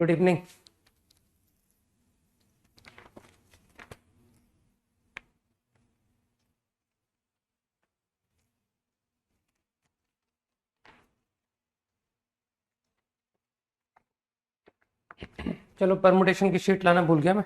Good evening. चलो permutation की sheet लाना भूल गया मैं।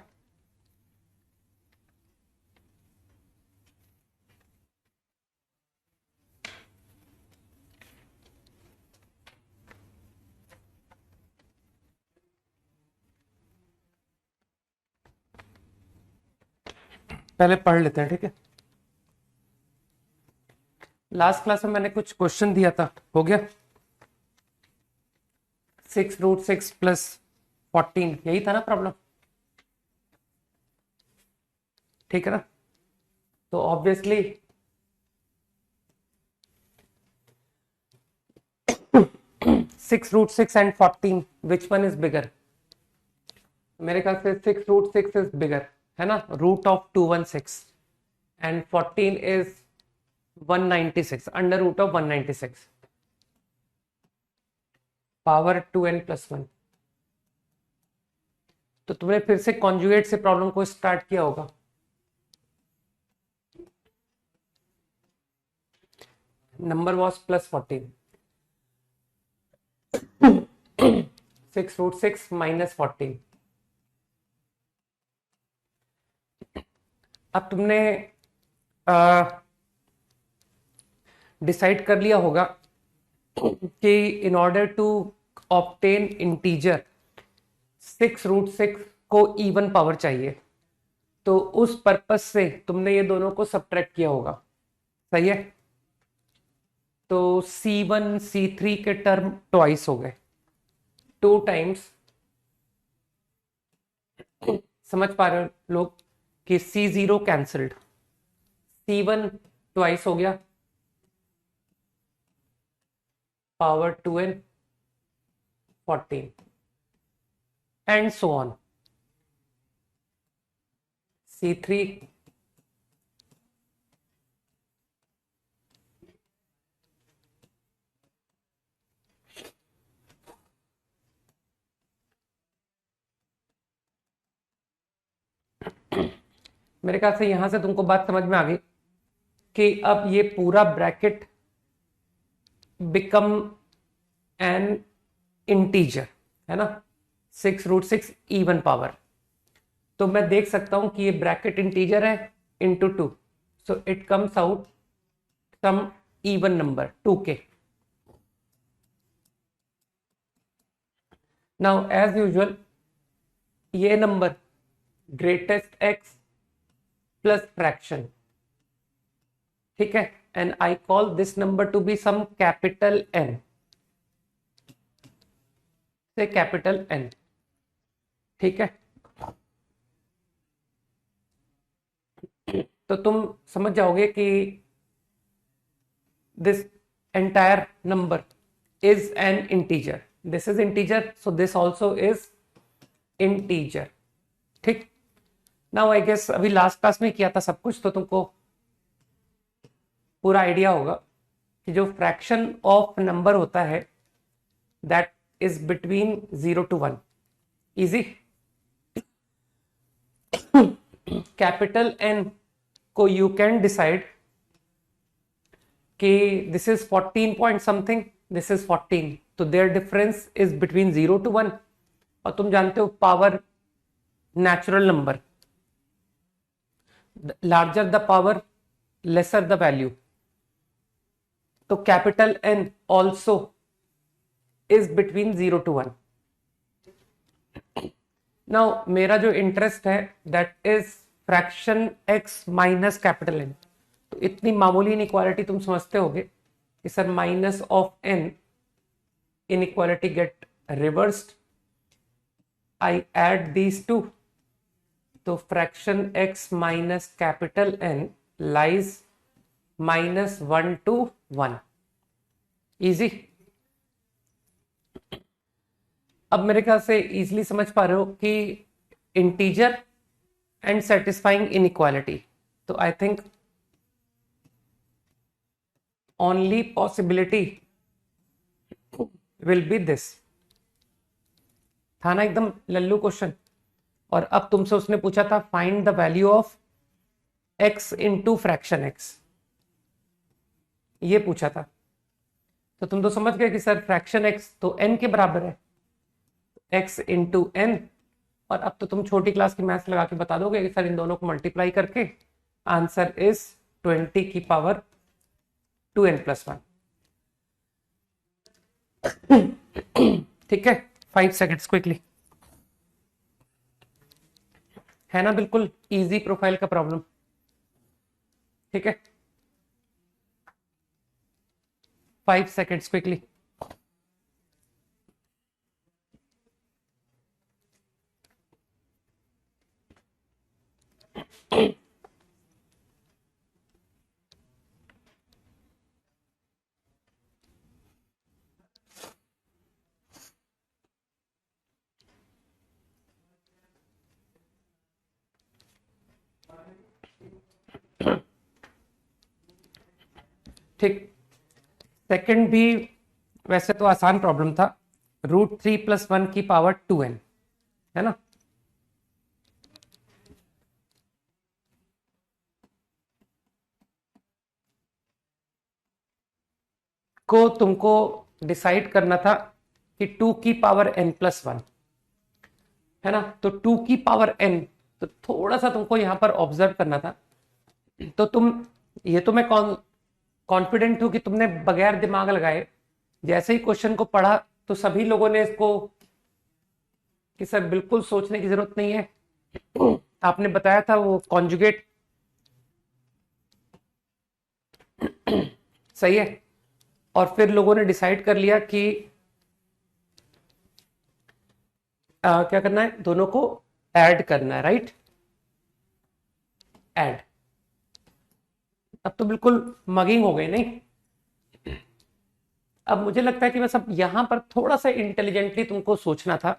पहले पढ़ लेते हैं, ठीक है। लास्ट क्लास में मैंने कुछ क्वेश्चन दिया था, हो गया। 6√6 प्लस 14, यही था ना प्रॉब्लम, ठीक है ना। तो obviously 6√6 and 14 which one is bigger? मेरे ख्याल से 6√6 इज बिगर, है ना। Root of 216 and 14 is 196, under root of 196, power 2n+1। तो तुमने फिर से कॉन्जुगेट से प्रॉब्लम को स्टार्ट किया होगा। Number was +14, 6√6 -14। अब तुमने डिसाइड कर लिया होगा कि in order to obtain integer 6√6 को इवन पावर चाहिए, तो उस पर्पस से तुमने ये दोनों को सब्ट्रैक्ट किया होगा, सही है। तो C1 C3 के टर्म ट्वाइस हो गए, 2 टाइम्स। समझ पा रहे हो लोग कि C0 कैंसल्ड, C1 ट्वाइस हो गया, power 2n 14 and so on. C3 मेरे ख्याल से यहां से तुमको बात समझ में आ गई कि अब ये पूरा ब्रैकेट बिकम एन इंटीजर, है ना। 6√6 इवन पावर, तो मैं देख सकता हूं कि ये ब्रैकेट इंटीजर है into 2, so it comes out some even number 2k। Now as usual ये number greatest x plus fraction, ठीक है, and I call this number to be some capital N, say capital N, ठीक है। तो तुम समझ जाओगे कि this entire number is an integer, this is integer, so this also is integer, ठीक। नाउ आई गेस अभी लास्ट क्लास में किया था सब कुछ, तो तुमको पूरा आइडिया होगा कि जो फ्रैक्शन ऑफ नंबर होता है that is between 0 to 1, easy. Capital N को यू कैन डिसाइड कि this is 14 point something, this is 14, तो their difference is between 0 to 1। और तुम जानते हो power natural number, larger the power lesser the value, तो capital N also is between 0 to 1। Now मेरा जो इंटरेस्ट है that is fraction x minus capital N. तो इतनी मामूली इनइक्वालिटी तुम समझते होगे कि sir minus of N, inequality get reversed, I add these two, तो fraction x minus capital N lies -1 to 1, easy. अब मेरे ख्याल से इजीली समझ पा रहे हो कि इंटीजर एंड सेटिस्फाइंग इनइक्वालिटी, तो I think only possibility will be this, था ना एकदम लल्लू क्वेश्चन। और अब तुमसे उसने पूछा था find the value of x into fraction x, ये पूछा था। तो तुम तो समझ गए कि सर फ्रैक्शन x तो n के बराबर है, x इंटू n। और अब तो तुम छोटी क्लास की मैथ्स लगा के बता दोगे कि सर इन दोनों को मल्टीप्लाई करके आंसर इज 20 की पावर 2n+1। ठीक है, 5 सेकेंड्स क्विकली। है ना बिल्कुल इजी प्रोफाइल का प्रॉब्लम। ठीक है, 5 सेकेंड्स क्विकली। ठीक, सेकंड भी वैसे तो आसान प्रॉब्लम था, √3+1 की पावर 2n, है ना। को तुमको डिसाइड करना था कि 2 की पावर n+1, है ना। तो 2 की पावर n, तो थोड़ा सा तुमको यहां पर ऑब्जर्व करना था। तो तुम, ये तो मैं कॉन्फिडेंट हूं कि तुमने बगैर दिमाग लगाए जैसे ही क्वेश्चन को पढ़ा तो सभी लोगों ने इसको कि सर बिल्कुल सोचने की जरूरत नहीं है, आपने बताया था वो कॉन्जुगेट, सही है। और फिर लोगों ने डिसाइड कर लिया कि क्या करना है, दोनों को ऐड करना है, राइट, ऐड। अब तो बिल्कुल मगिंग हो गई नहीं। अब मुझे लगता है कि बस अब यहां पर थोड़ा सा इंटेलिजेंटली तुमको सोचना था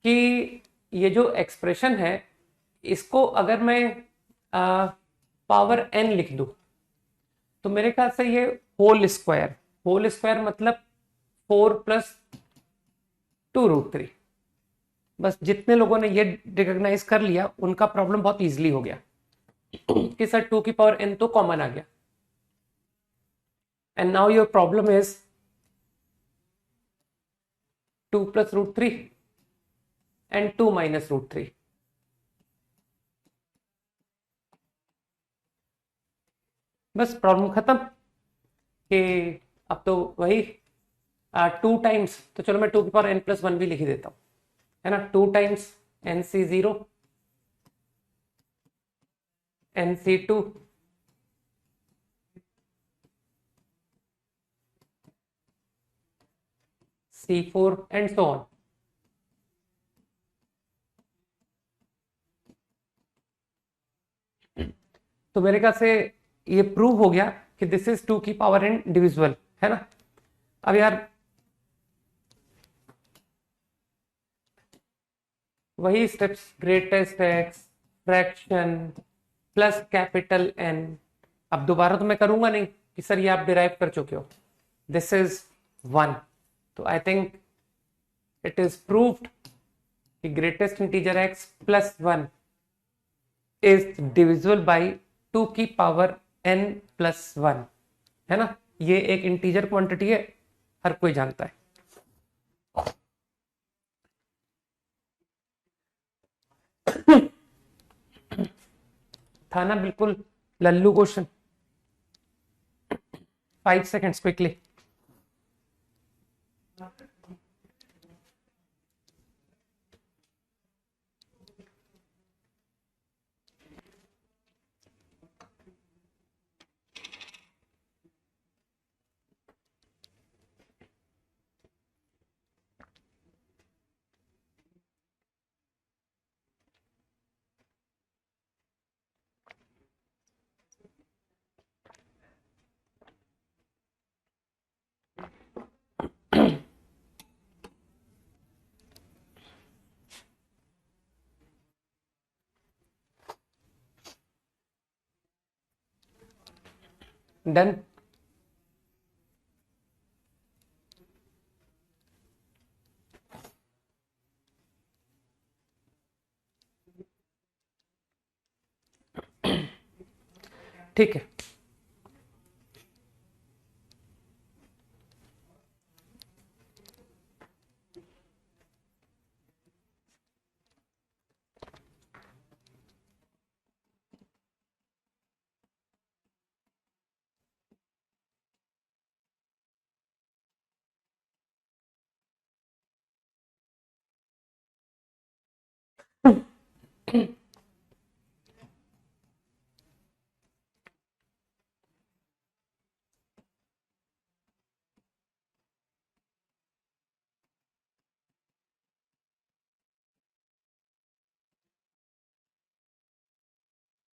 कि ये जो एक्सप्रेशन है इसको अगर मैं पावर n लिख दूं तो मेरे ख्याल से ये होल स्क्वायर मतलब 4+2√3। बस जितने लोगों ने ये रिकॉग्नाइज कर लिया उनका प्रॉब्लम बहुत इजीली हो गया कि सर 2 की पावर n तो कॉमन आ गया। And now your problem is 2+√3 and 2 - √3। बस प्रॉब्लम खत्म कि अब तो वही 2 टाइम्स, तो चलो मैं 2 की पावर n+1 भी लिख ही देता हूं, है ना। 2 times nc0 nc2 c4 and so on. तो मेरे ख्याल से ये प्रूव हो गया कि दिस इज 2 की पावर n डिविजिबल, है ना। अब यार वही steps, greatest x, fraction plus capital N. अब दोबारा तो मैं करूंगा नहीं कि सर ये आप डिराइव कर चुके हो, दिस इज 1। तो I think it is proved कि greatest integer x +1 is divisible by 2 की पावर n+1, है ना। ये एक इंटीजर क्वांटिटी है, हर कोई जानता है। था ना बिल्कुल Lallu question. 5 seconds quickly. Done. ठीक है।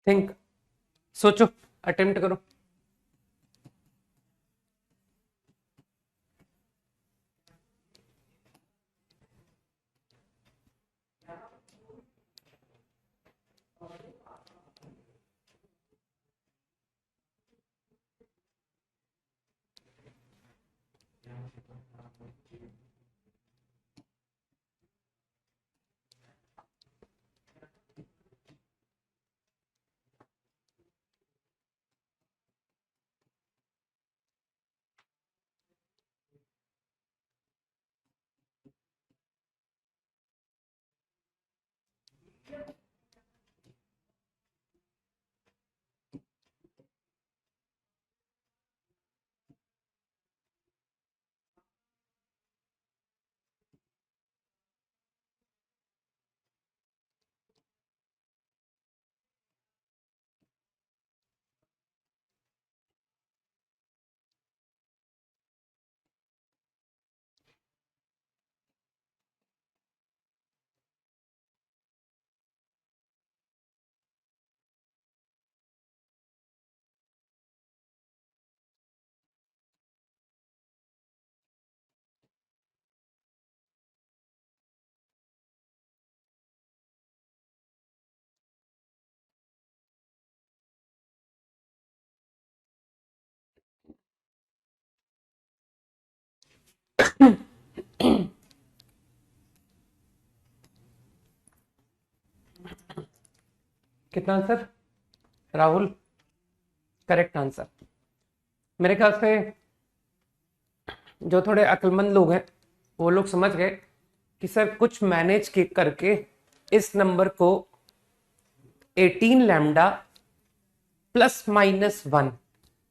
थिंक, सोचो, अटेम्प्ट करो। कितना आंसर राहुल? Correct answer. मेरे ख्याल से जो थोड़े अक्लमंद लोग हैं वो लोग समझ गए कि सर कुछ मैनेज करके इस नंबर को 18 लैम्डा प्लस माइनस 1,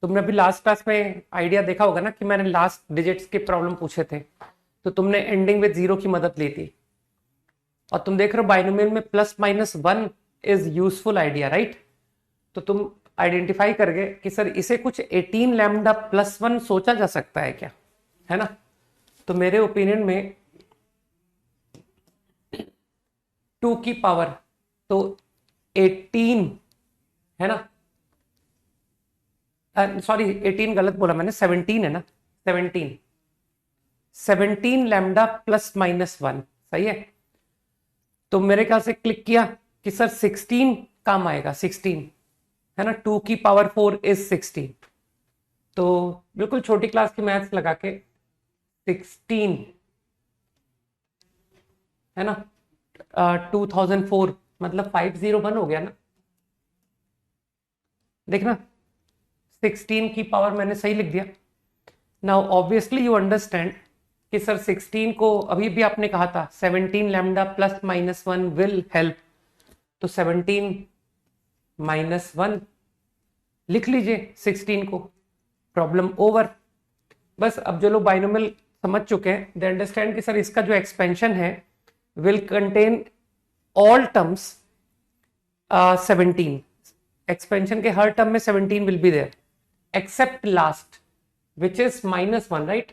तुमने अभी लास्ट क्लास में आइडिया देखा होगा ना कि मैंने लास्ट डिजिट्स के प्रॉब्लम पूछे थे, तो तुमने एंडिंग विद 0 की मदद ली थी, और तुम देख रहे हो बाइनोमियल में plus minus 1 is useful idea, right? तो तुम आइडेंटिफाई कर गए कि सर इसे कुछ 18 लैम्डा प्लस 1 सोचा जा सकता है क्या, है ना? तो मेरे ओपिनियन में 2 की पावर तो 18 है ना, सॉरी 18 गलत बोला मैंने, 17 है ना, 17 17 लैम्डा प्लस माइनस 1, सही है? तो मेरे ख्याल से क्लिक किया कि सर 16 काम आएगा, 16 है ना, 2 की पावर 4 इज 16। तो बिल्कुल छोटी क्लास की मैथ्स लगा के 16 है ना, 2004 मतलब 501 हो गया ना, देखना 16 की पावर मैंने सही लिख दिया। नाउ ऑब्वियसली यू अंडरस्टैंड कि सर 16 को अभी भी आपने कहा था 17 lambda plus minus 1 will help, तो 17 माइनस 1 लिख लीजिए 16 को, प्रॉब्लम ओवर। बस अब जो लोग बाइनोमियल समझ चुके हैं दे अंडरस्टैंड कि सर इसका जो एक्सपेंशन है will contain all terms 17, expansion के हर टर्म में 17 will be there except last which is -1, right?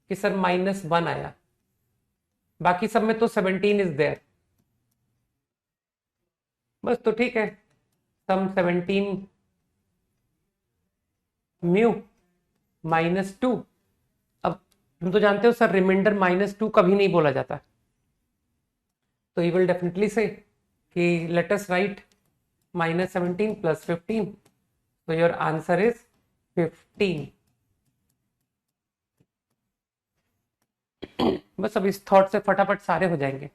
कि सर -1 आया, बाकी सब में तो 17 इज देयर। बस तो ठीक है, सम 17 म्यू -2। अब तुम तो जानते हो सर रिमाइंडर -2 कभी नहीं बोला जाता, तो ही विल डेफिनेटली से कि लेट अस राइट -17 प्लस 15, तो योर आंसर इज 15। बस अब इस थॉट से फटाफट सारे हो जाएंगे।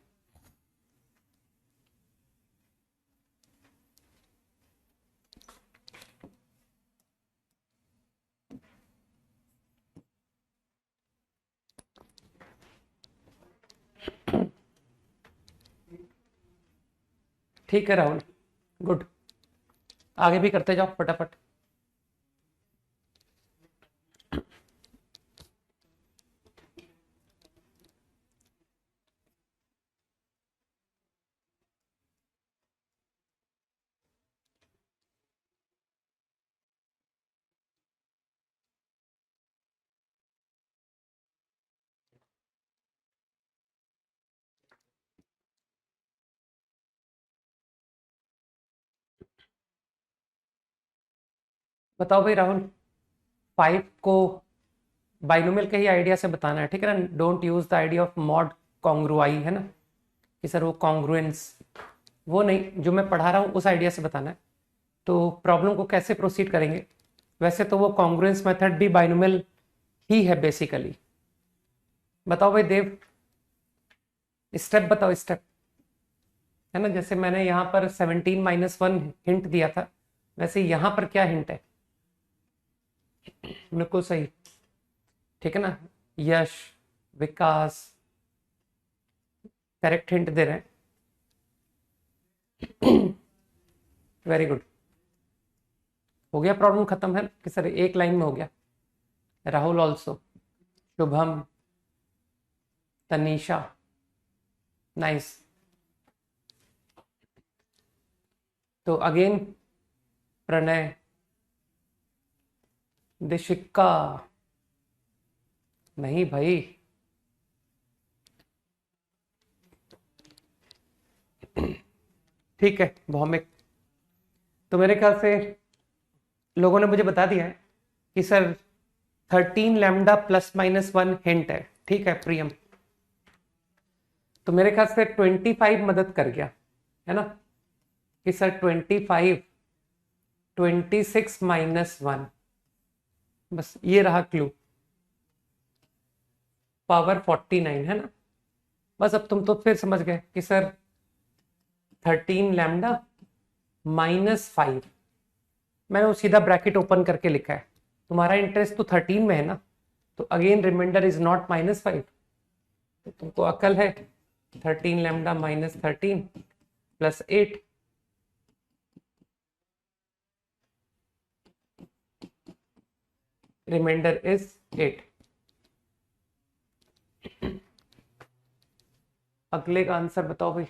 ठीक है राहुल, गुड। आगे भी करते जाओ फटाफट। बताओ भाई राहुल, 5 को बाइनोमियल के ही आइडिया से बताना है, ठीक है ना? Don't use the idea of mod congruence, है ना, कि सर वो कॉन्ग्रुएंस, वो नहीं, जो मैं पढ़ा रहा हूँ उस आइडिया से बताना है। तो प्रॉब्लम को कैसे प्रोसीड करेंगे? वैसे तो वो कॉन्ग्रुएंस मेथड भी बाइनोमियल ही है बेसिकली। बताओ भाई देव, स्टेप बताओ, स्टेप, है ना? जैसे मैंने यहाँ पर 17 - 1 हिंट दिया था, वैसे यहाँ पर क्या हिंट है? बिल्कुल सही, ठीक है ना? यश, विकास करेक्ट हिंट दे रहे हैं। Very good. हो गया प्रॉब्लम खत्म, है कि सर एक लाइन में हो गया? Rahul also, Shubham, Tanisha, nice. तो अगेन प्रणय, दिशिका, नहीं भाई, ठीक है भौमिक। तो मेरे ख्याल से लोगों ने मुझे बता दिया है कि सर 13 लैम्डा ±1 हिंट है, ठीक है प्रियम? तो मेरे ख्याल से 25 मदद कर गया, है ना? कि सर 25 26 - 1, बस ये रहा क्लू, पावर 49, है ना? बस अब तुम तो फिर समझ गए कि सर 13 लैम्डा -5, मैंने वो सीधा ब्रैकेट ओपन करके लिखा है। तुम्हारा इंटरेस्ट तो 13 में है ना, तो अगेन रिमाइंडर इज नॉट -5, तो तुमको अकल है। 13 लैम्डा -13 +8, रिमाइंडर इज 8। अगले का आंसर बताओ भाई।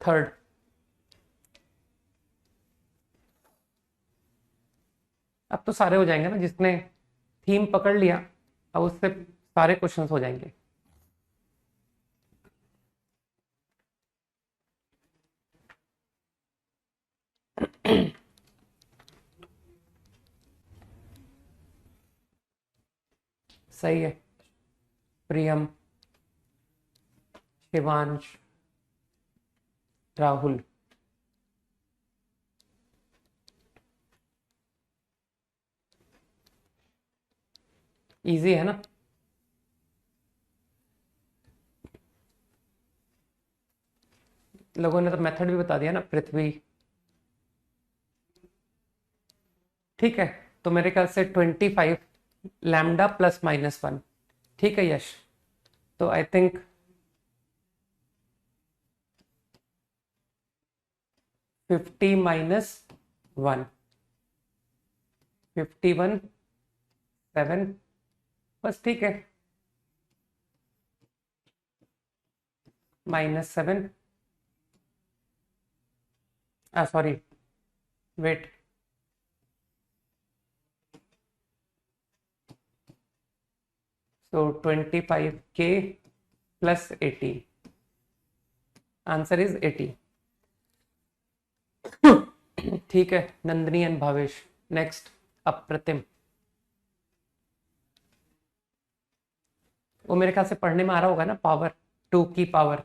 थर्ड। अब तो सारे हो जाएंगे ना, जिसने थीम पकड़ लिया अब उससे सारे क्वेश्चंस हो जाएंगे। सही है प्रियम, शिवांश, राहुल। इजी है ना? लोगों ने तो मेथड भी बता दिया ना, पृथ्वी। ठीक है, तो मेरे ख्याल से 25 लैम्डा ±1, ठीक है यश? तो आई थिंक 50 - 1, 51 7, बस ठीक है, -7, sorry, wait, so 25K + 80, answer is 80। ठीक है नंदिनी एंड भावेश, नेक्स्ट अप्रतिम। वो मेरे ख्याल से पढ़ने में आ रहा होगा ना, पावर 2 की पावर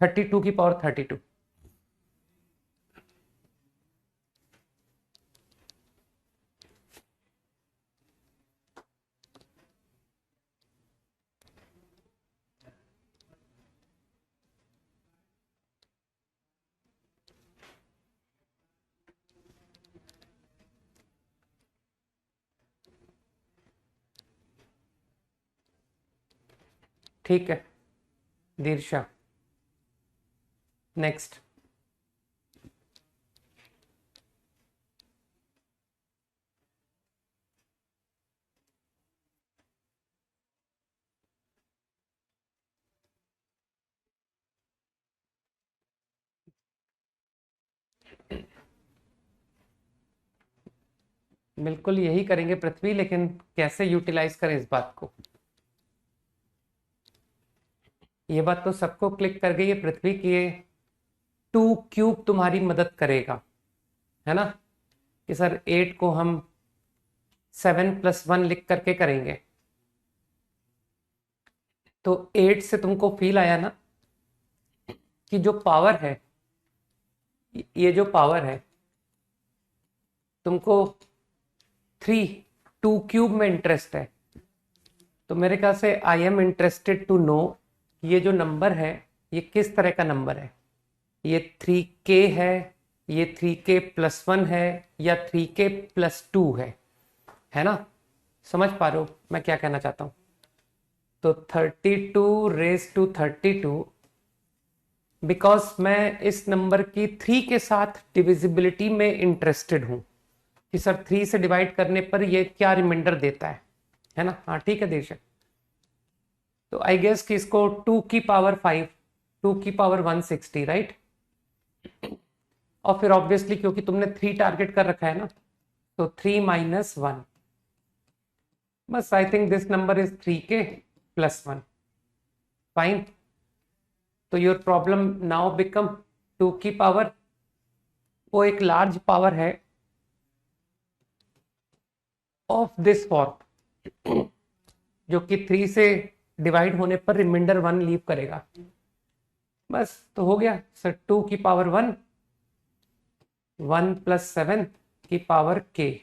32 की पावर 32। ठीक है दीर्षा, नेक्स्ट। बिल्कुल यही करेंगे पृथ्वी, लेकिन कैसे यूटिलाइज करें इस बात को, ये बात तो सबको क्लिक कर गई है पृथ्वी की, ये 2³ तुम्हारी मदद करेगा, है ना, कि सर 8 को हम 7+1 लिख करके करेंगे। तो 8 से तुमको फील आया ना कि जो पावर है, ये जो पावर है तुमको 2³ में इंटरेस्ट है, तो मेरे ख्याल से I am interested to know ये जो नंबर है ये किस तरह का नंबर है, ये 3k है, ये 3k+1 है, या 3k+2 है ना, समझ पा रहे हो मैं क्या कहना चाहता हूं। तो 32 raised to 32, बिकॉज मैं इस नंबर की 3 के साथ डिविजिबिलिटी में इंटरेस्टेड हूं कि सर 3 से डिवाइड करने पर ये क्या रिमाइंडर देता है ना। हाँ ठीक है देश, तो आई गेस कि इसको 2⁵, 2⁵160, राइट। और फिर ऑब्वियसली क्योंकि तुमने 3 टारगेट कर रखा है ना, तो 3 - 1, बस I think this number is 3k+1, fine. तो योर प्रॉब्लम नाउ बिकम 2 की पावर, वो एक लार्ज पावर है ऑफ दिस फॉर्म, जो कि 3 से डिवाइड होने पर रिमाइंडर 1 लीव करेगा, बस तो हो गया sir. 2⁵1, 1+7k।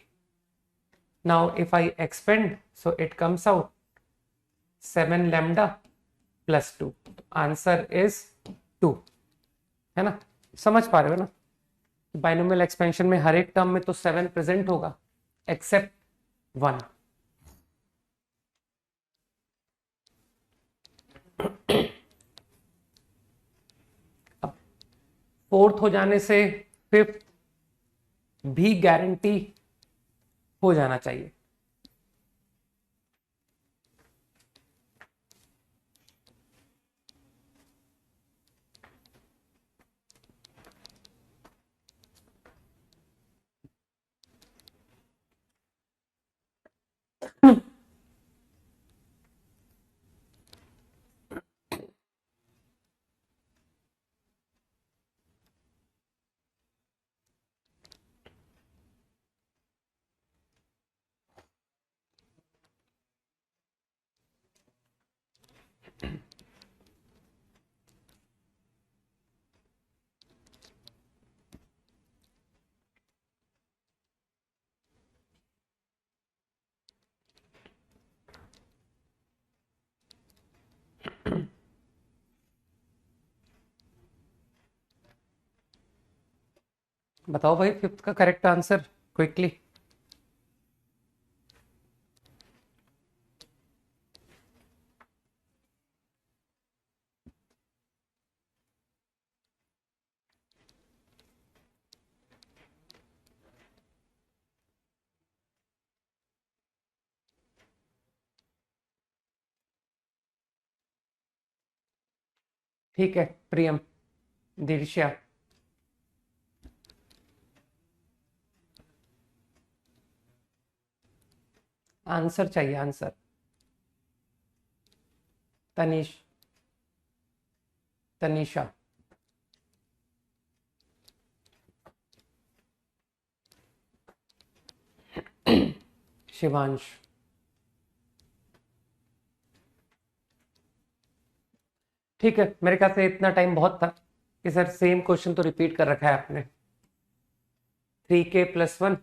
now if I expand, so it comes out 7λ+2, answer is 2, है ना, समझ पा रहे हो ना। बाइनोमियल एक्सपेंशन में हर एक टर्म में तो 7 प्रेजेंट होगा एक्सेप्ट 1। अब 4th हो जाने से 5th भी गारंटी हो जाना चाहिए। बताओ भाई 5th का करेक्ट आंसर क्विकली। ठीक है प्रियम, दीर्ष्या, आंसर चाहिए आंसर। तनीश, तनीषा, शिवांश, ठीक है मेरे ख्याल से इतना टाइम बहुत था कि सर सेम क्वेश्चन तो रिपीट कर रखा है आपने। 3k+1,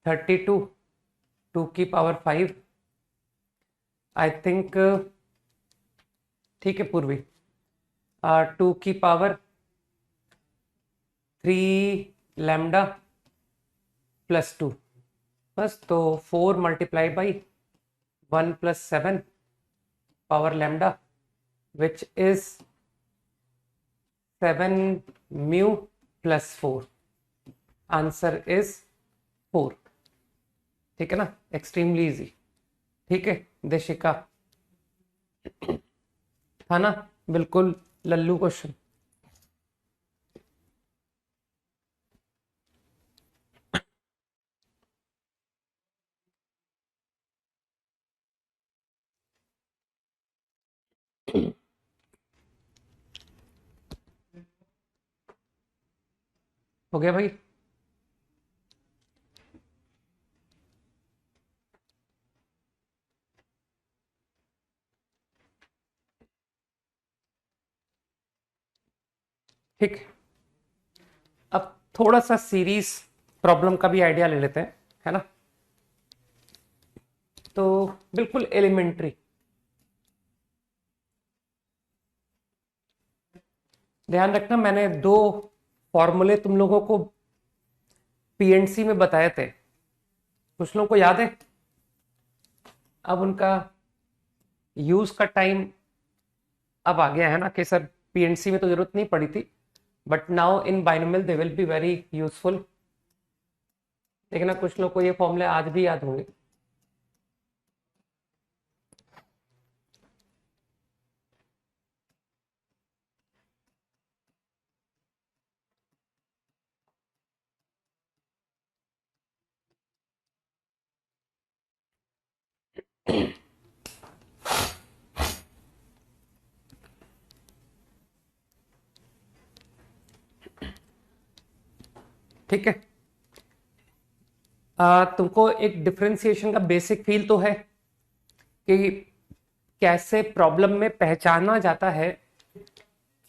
32, 2⁵5, आई थिंक, ठीक है पूर्वी, 2⁵3λ+2, बस तो 4 × 1 plus 7 power lambda, which is 7 mu plus 4. Answer is 4. ठीक है ना, एक्सट्रीमली इजी. ठीक है देशिका, था ना बिल्कुल लल्लू क्वेश्चन. हो गया भाई. ठीक, अब थोड़ा सा सीरीज प्रॉब्लम का भी आइडिया ले लेते हैं, है ना. तो बिल्कुल एलिमेंट्री. ध्यान रखना, मैंने 2 फॉर्मूले तुम लोगों को पीएनसी में बताए थे, कुछ लोगों को याद है. अब उनका यूज का टाइम अब आ गया है ना, कि सर पीएनसी में तो जरूरत नहीं पड़ी थी, but now in binomial they will be very useful. देखना कुछ लोग को ये फॉर्मूले आज भी याद होंगे. ठीक है, तुमको एक डिफरेंशिएशन का बेसिक फील तो है कि कैसे प्रॉब्लम में पहचाना जाता है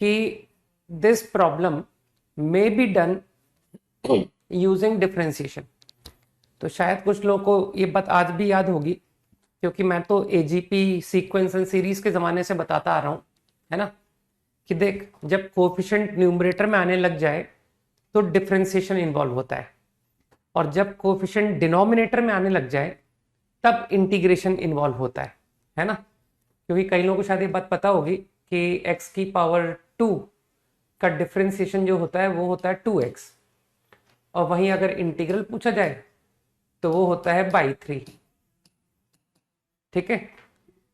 कि this problem may be done using differentiation. तो शायद कुछ लोगों को ये बात आज भी याद होगी, क्योंकि मैं तो एजीपी सीक्वेंस एंड सीरीज के जमाने से बताता आ रहा हूं, है ना, कि देख जब कोफिशिएंट न्यूमरेटर में आने लग जाए तो डिफरेंशिएशन इन्वॉल्व होता है, और जब कोफिशिएंट डिनोमिनेटर में आने लग जाए तब इंटीग्रेशन इन्वॉल्व होता है ना. क्योंकि कई लोगों को शायद ये बात पता होगी कि x की पावर 2 का डिफरेंशिएशन जो होता है वो होता है 2x, और वहीं अगर इंटीग्रल पूछा जाए तो वो होता है बाई 3. ठीक है,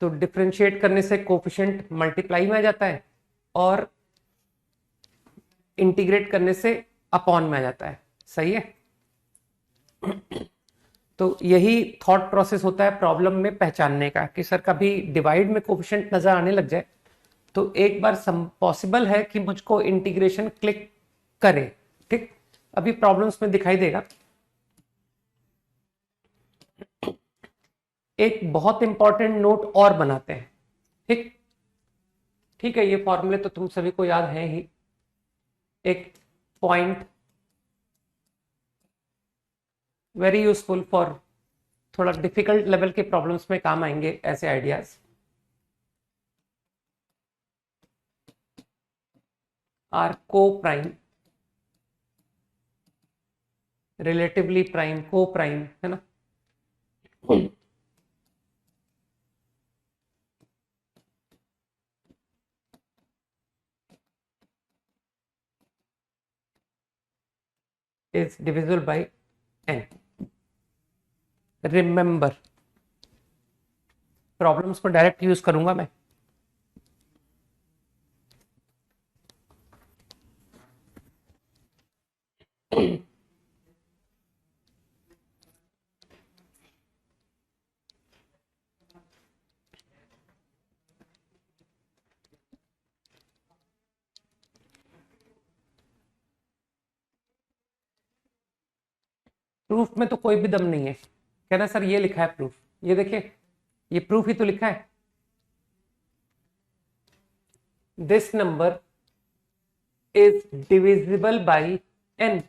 तो डिफरेंशिएट करने से कोफिशिएंट मल्टीप्लाई में आ जाता है, और इंटीग्रेट करने से अपॉन में आ जाता है. सही है. तो यही थॉट प्रोसेस होता है प्रॉब्लम में पहचानने का, कि सर कभी डिवाइड में कोफिशिएंट नजर आने लग जाए तो एक बार पॉसिबल है कि मुझको इंटीग्रेशन क्लिक करे. ठीक, अभी प्रॉब्लम्स में दिखाई देगा. एक बहुत इंपॉर्टेंट नोट और बनाते हैं. ठीक, ठीक है, ये फॉर्मूले तो तुम सभी को याद है ही. एक पॉइंट वेरी यूजफुल फॉर थोड़ा डिफिकल्ट लेवल के प्रॉब्लम्स में काम आएंगे ऐसे आइडियाज. आर को प्राइम, रिलेटिवली प्राइम, को प्राइम, है ना. is divisible by n. Remember, problems को डायरेक्ट यूज करूंगा मैं. प्रूफ में तो कोई भी दम नहीं है. कहना सर ये लिखा है प्रूफ, ये देखिए ये प्रूफ ही तो लिखा है. This number is divisible by n.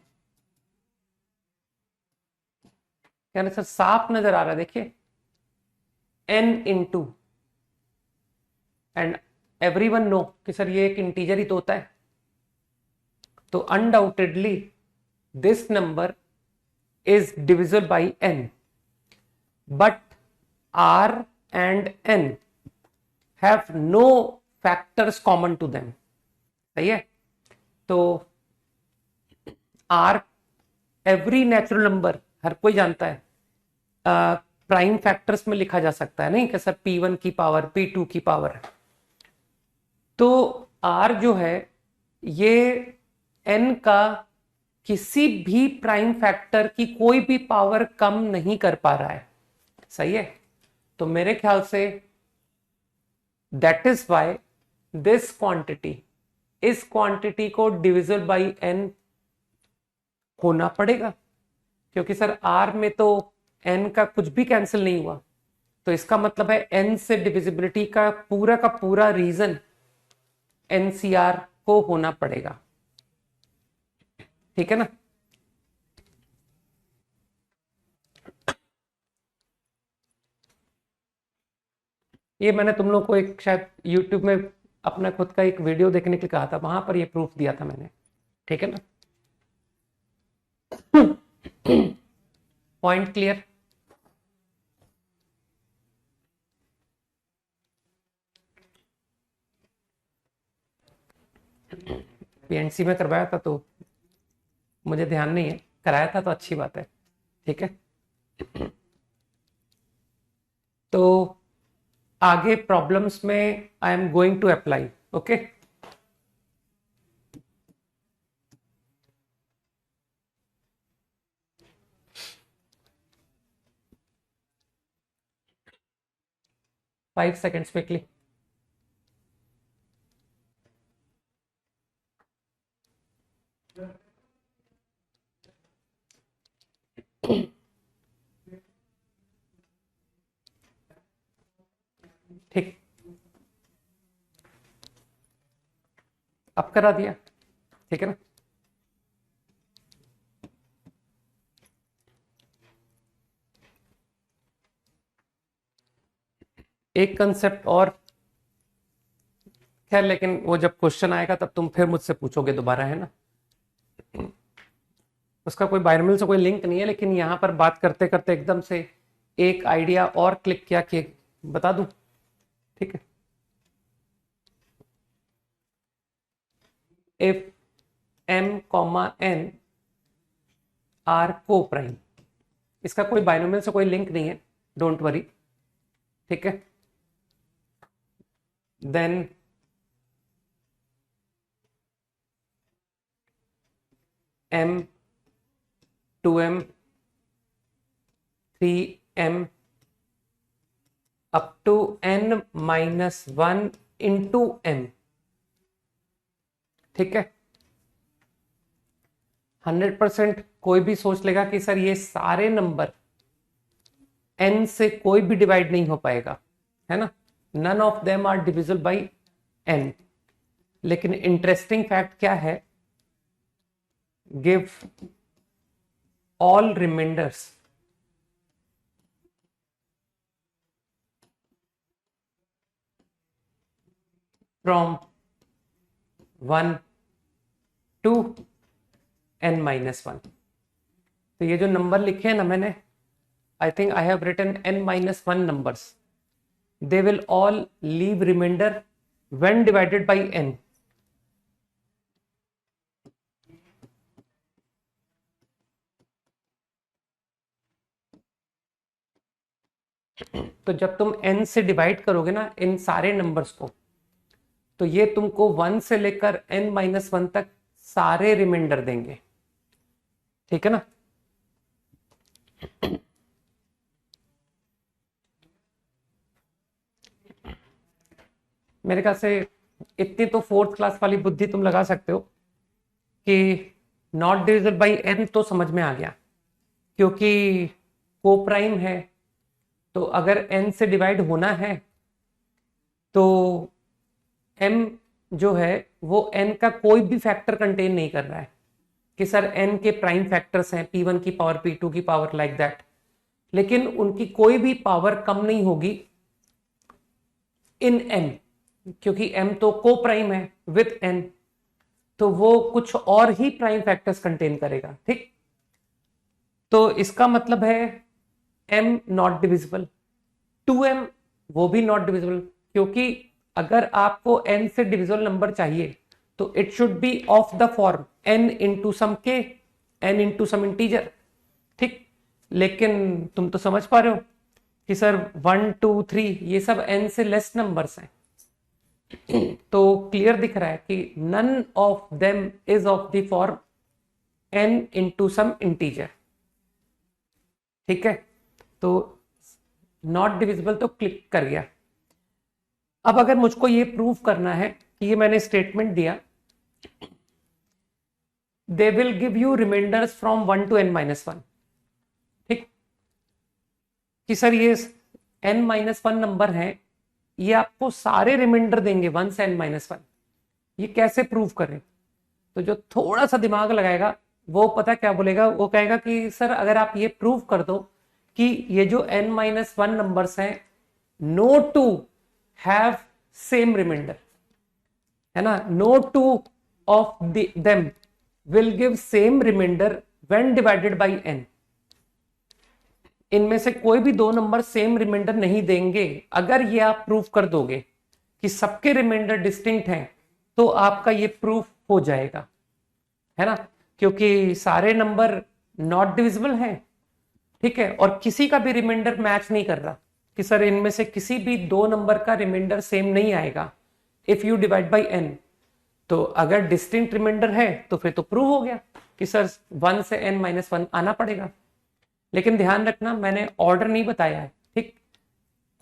कहना सर साफ नजर आ रहा है, देखिए n into, and everyone know कि सर ये एक इंटीजर ही तो होता है. तो undoubtedly this number is divisible by n, but r and n have no factors common to them. सही है? तो r एवरी नेचुरल नंबर हर कोई जानता है प्राइम फैक्टर्स में लिखा जा सकता है, नहीं कि सर p1 की पावर p2 की पावर। तो r जो है ये n का किसी भी प्राइम फैक्टर की कोई भी पावर कम नहीं कर पा रहा है। सही है? तो मेरे ख्याल say that is why this quantity, इस क्वांटिटी को डिविजिबल बाई n होना पड़ेगा, क्योंकि सर r में तो n का कुछ भी कैंसिल नहीं हुआ, तो इसका मतलब है n से डिविजिबिलिटी का पूरा रीजन NCR को होना पड़ेगा। ठीक है ना? ये मैंने तुम लोग को एक शायद YouTube में अपना खुद का एक वीडियो देखने के लिए कहा था, वहां पर ये प्रूफ दिया था मैंने। ठीक है ना? Point clear? पीएनसी में करवाया था तो मुझे ध्यान नहीं है, कराया था तो अच्छी बात है। ठीक है? तो आगे प्रॉब्लम्स में I am going to apply. Okay? Five seconds quickly. ठीक, अब करा दिया। ठीक है ना? एक कंसेप्ट और, खैर लेकिन वो जब क्वेश्चन आएगा तब तुम फिर मुझसे पूछोगे दोबारा, है ना? उसका कोई बायनोमियल से कोई लिंक नहीं है, लेकिन यहां पर बात करते करते एकदम से एक आइडिया और क्लिक किया कि बता दूं। ठीक है? इफ m, n आर को प्राइम, इसका कोई बायनोमियल से कोई लिंक नहीं है, डोंट वरी। ठीक है? Then m, 2m, 3m up to n minus 1 into m। ठीक है? 100% कोई भी सोच लेगा कि सर ये सारे नंबर n से कोई भी डिवाइड नहीं हो पाएगा, है ना? None of them are divisible by n। लेकिन इंटरेस्टिंग फैक्ट क्या है? Give all reminders from 1 to n minus 1। तो ये जो नंबर लिखे हैं ना मैंने, I think I have written n minus 1 numbers, they will all leave remainder when divided by n। तो जब तुम n से डिवाइड करोगे ना इन सारे नंबर्स को, तो ये तुमको 1 से लेकर n माइनस 1 तक सारे रिमाइंडर देंगे। ठीक है ना? मेरे ख्याल से इतनी तो फोर्थ क्लास वाली बुद्धि तुम लगा सकते हो कि नॉट डिविजिबल बाई n तो समझ में आ गया, क्योंकि को प्राइम है, तो अगर n से डिवाइड होना है तो m जो है वो n का कोई भी फैक्टर कंटेन नहीं कर रहा है कि सर n के प्राइम फैक्टर्स हैं p1 की पावर p2 की पावर लाइक दैट, लेकिन उनकी कोई भी पावर कम नहीं होगी इन m, क्योंकि m तो को प्राइम है विथ n, तो वो कुछ और ही प्राइम फैक्टर्स कंटेन करेगा। ठीक? तो इसका मतलब है m नॉट डिविजिबल, 2m वो भी नॉट डिविजिबल, क्योंकि अगर आपको n से डिविजिबल नंबर चाहिए तो it should be of the form n into some k, n into some integer. ठीक, लेकिन तुम तो समझ पा रहे हो कि सर 1 2 3 ये सब n से लेस नंबर्स हैं, तो क्लियर दिख रहा है कि none of them is of the form n into some integer. ठीक है, तो नॉट डिविजिबल तो क्लिक कर गया। अब अगर मुझको ये प्रूव करना है कि ये मैंने स्टेटमेंट दिया, they will give you reminders from 1 to n-1। ठीक, कि सर ये n-1 नंबर है, ये आपको सारे रिमाइंडर देंगे 1 से n-1, ये कैसे प्रूव करें? तो जो थोड़ा सा दिमाग लगाएगा वो पता क्या बोलेगा, वो कहेगा कि सर अगर आप ये प्रूव कर दो कि ये जो n-1 नंबर्स हैं, no two have same reminder, है ना, no two of them will give same reminder when divided by n। इनमें से कोई भी दो नंबर सेम रिमाइंडर नहीं देंगे। अगर ये आप प्रूफ कर दोगे कि सबके रिमाइंडर डिस्टिंक्ट हैं, तो आपका ये प्रूफ हो जाएगा, है ना, क्योंकि सारे नंबर नॉट डिविजिबल हैं। ठीक है, और किसी का भी रिमाइंडर मैच नहीं कर रहा कि सर इनमें से किसी भी दो नंबर का रिमाइंडर सेम नहीं आएगा if you divide by n। तो अगर डिस्टिंक्ट रिमाइंडर है तो फिर तो प्रूव हो गया कि सर 1 से n-1 आना पड़ेगा। लेकिन ध्यान रखना, मैंने ऑर्डर नहीं बताया है। ठीक,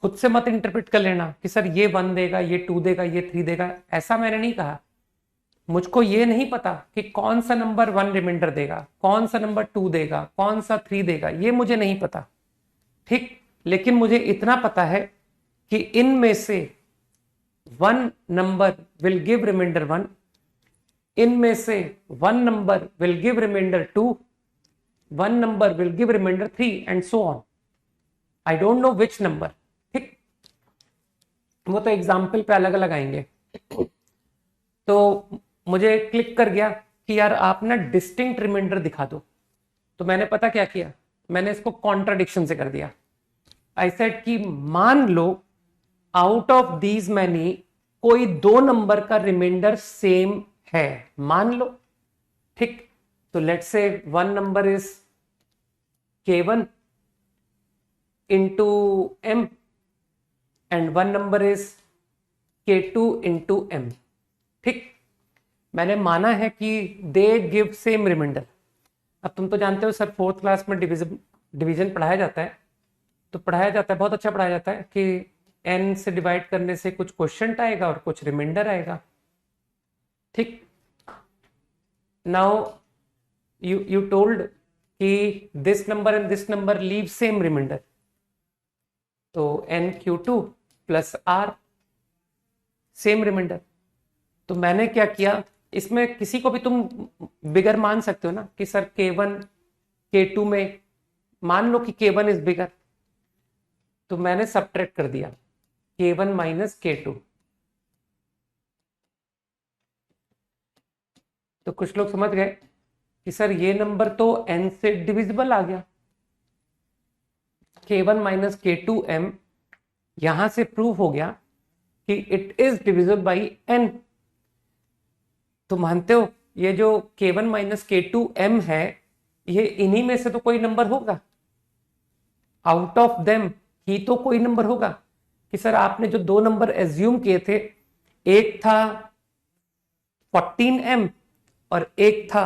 खुद से मत इंटरप्रेट कर लेना कि सर ये 1 देगा, ये 2 देगा, ये 3 देगा, ऐसा मैंने नहीं कहा। मुझको ये नहीं पता कि कौन सा नंबर 1 रिमाइंडर देगा, कौन सा नंबर 2 देगा, कौन सा 3 देगा, ये मुझे नहीं पता। ठीक, लेकिन मुझे इतना पता है कि इनमें से 1 नंबर विल गिव रिमाइंडर 1, इनमें से 1 number will give reminder 2, 1 number will give reminder 3 and so on. I don't know which number. ठीक, वो तो एग्जाम्पल पे अलग अलग आएंगे। तो मुझे क्लिक कर गया कि यार आप ना डिस्टिंक्ट रिमाइंडर दिखा दो। तो मैंने पता क्या किया, मैंने इसको कॉन्ट्राडिक्शन से कर दिया। आई सेड कि मान लो आउट ऑफ दीज मैनी कोई दो नंबर का रिमाइंडर सेम है, मान लो। ठीक, तो let's say 1 number is k1 into m and 1 number is k2 into m। ठीक, मैंने माना है कि दे गिव सेम रिमाइंडर। अब तुम तो जानते हो सर 4th क्लास में डिवीजन पढ़ाया जाता है, तो पढ़ाया जाता है, बहुत अच्छा पढ़ाया जाता है कि n से डिवाइड करने से कुछ क्वोशिएंट आएगा और कुछ रिमाइंडर आएगा। ठीक, नाउ you told कि this number and this number leave same remainder, तो nq2 plus r same reminder. तो मैंने क्या किया, इसमें किसी को भी तुम बिगर मान सकते हो ना कि सर k1 k2 में मान लो कि k1 इज बिगर, तो मैंने सब्ट्रैक्ट कर दिया k1 माइनस k2। तो कुछ लोग समझ गए कि सर ये नंबर तो n से डिविजिबल आ गया, k1 माइनस k2m, यहां से प्रूफ हो गया कि it is divisible by n। तो मानते हो ये जो k1 माइनस k2m है, ये इन्हीं में से तो कोई नंबर होगा, आउट ऑफ देम ही तो कोई नंबर होगा। कि सर आपने जो दो नंबर एज्यूम किए थे, एक था 14m और एक था